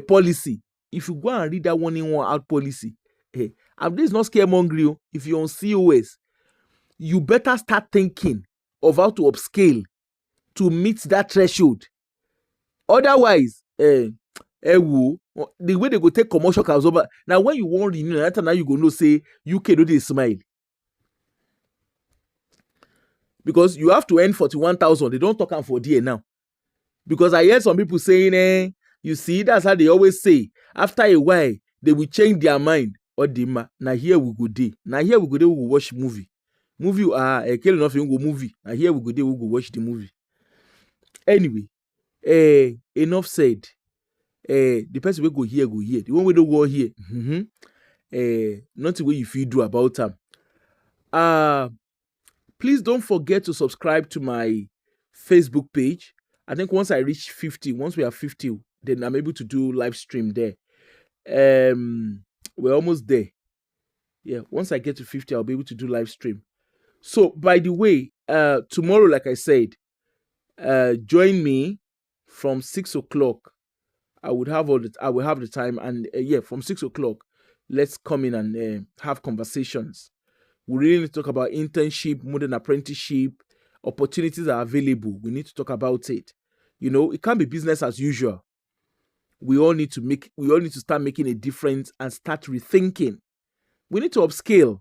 policy. If you go and read that 1 in 1 out policy, and this is not scaremongering. If you're on COS, you better start thinking of how to upscale to meet that threshold. Otherwise, the way they go take commercial cars over. Now, when you won't renew, that time now you go know say UK do they smile. Because you have to earn 41,000. They don't talk am for there now. Because I heard some people saying, you see, that's how they always say. After a while, they will change their mind. Or now here we go day. Now here we go day, we go watch movie. Kill nothing go movie. Now here we go day, we go watch the movie. Anyway, enough said. the person will go here, go here. The one we don't go here. Nothing what you feel do about them. Please don't forget to subscribe to my Facebook page. I think once I reach 50, once we are 50, then I'm able to do live stream there. We're almost there. Yeah, once I get to 50, I'll be able to do live stream. So, by the way, tomorrow, like I said, join me from 6 o'clock. I will have the time, and from 6 o'clock, let's come in and have conversations. We really need to talk about internship, modern apprenticeship, opportunities are available. We need to talk about it. It can't be business as usual. We all need to start making a difference and start rethinking. We need to upscale.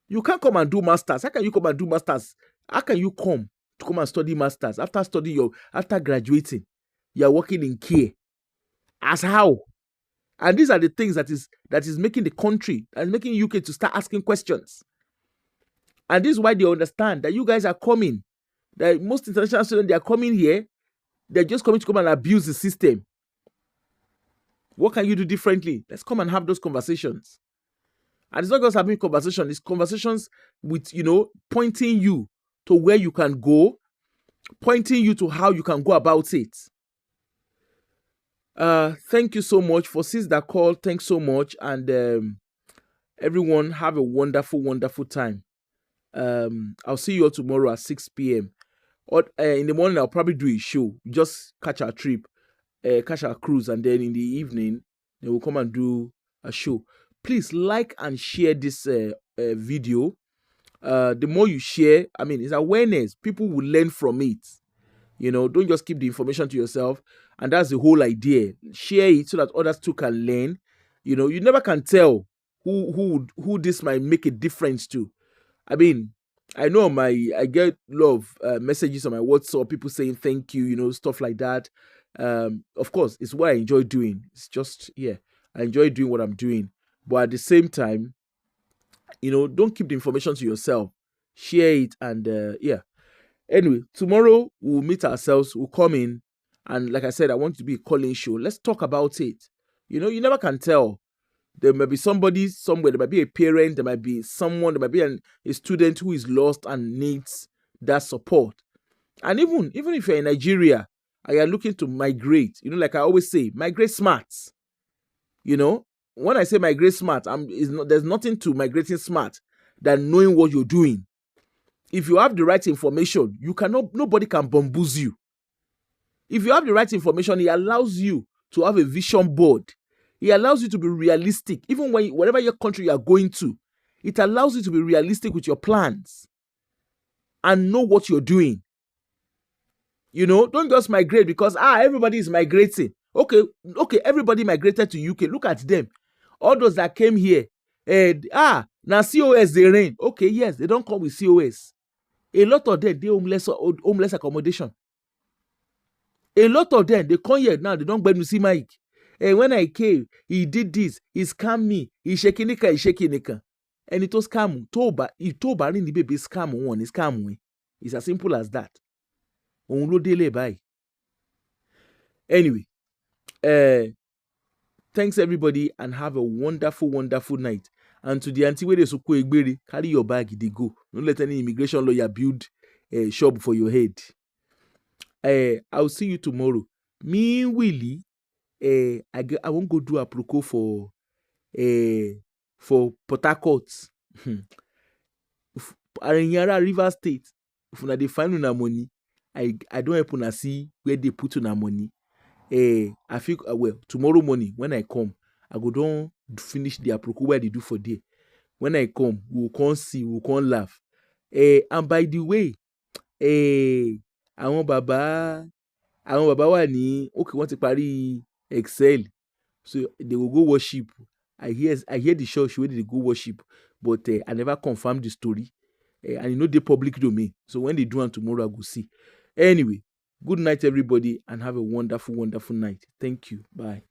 You can't come and do masters. How can you come and do masters? How can you come and study masters after graduating? You're working in care. As how? And these are the things that is making the country, and making UK to start asking questions. And this is why they understand that you guys are coming. That most international students, they are coming here. They're just coming to come and abuse the system. What can you do differently? Let's come and have those conversations. And it's not just having conversations. It's conversations with, pointing you to where you can go, pointing you to how you can go about it. Thank you so much for sis that call. Thanks so much. And everyone have a wonderful, wonderful time. I'll see you all tomorrow at 6 p.m. Or in the morning, I'll probably do a show. Just catch our trip, catch our cruise, and then in the evening, they will come and do a show. Please like and share this video. The more you share, it's awareness. People will learn from it. Don't just keep the information to yourself. And that's the whole idea. Share it so that others too can learn. You never can tell who this might make a difference to. I know I get a lot of messages on my WhatsApp, people saying thank you, stuff like that. Of course, it's what I enjoy doing. It's just, I enjoy doing what I'm doing. But at the same time, don't keep the information to yourself. Share it and, Anyway, tomorrow we'll meet ourselves. We'll come in. And like I said, I want it to be a calling show. Let's talk about it. You never can tell. There might be somebody somewhere. There might be a parent. There might be someone. There might be a student who is lost and needs that support. And even if you're in Nigeria and you're looking to migrate, like I always say, migrate smart. When I say migrate smart, there's nothing to migrating smart than knowing what you're doing. If you have the right information, nobody can bamboozle you. If you have the right information, it allows you to have a vision board. It allows you to be realistic. Even wherever your country you are going to, it allows you to be realistic with your plans and know what you're doing. Don't just migrate because everybody is migrating. Okay, everybody migrated to UK. Look at them. All those that came here, now COS they reign. Okay, yes, they don't come with COS. A lot of them, they homeless accommodation. A lot of them, they come here now, they don't beg me see Mike. And when I came, he did this, he scammed me, he shaking nika. And it was scam. He told in the baby scam one, is scam way. It's as simple as that. Anyway, thanks everybody and have a wonderful, wonderful night. And to the auntie where they so carry your bag, they go. Don't let any immigration lawyer build a shop for your head. I'll see you tomorrow. Me, Willie, I won't go do a proco for Port Harcourt. Arinyara River State. If they find una money, I don't help una see where they put una money. I feel tomorrow morning when I come, I go down finish the approco where they do for day. When I come, we'll come see, we'll come laugh. And by the way, àwọn bàbá wà ní wọ́n ti parí Excel, so they will go worship. I hear the church where they go worship, but I never confirm the story, and the public domain. So when they do it tomorrow, I go see. Anyway, good night everybody and have a wonderful, wonderful night. Thank you. Bye.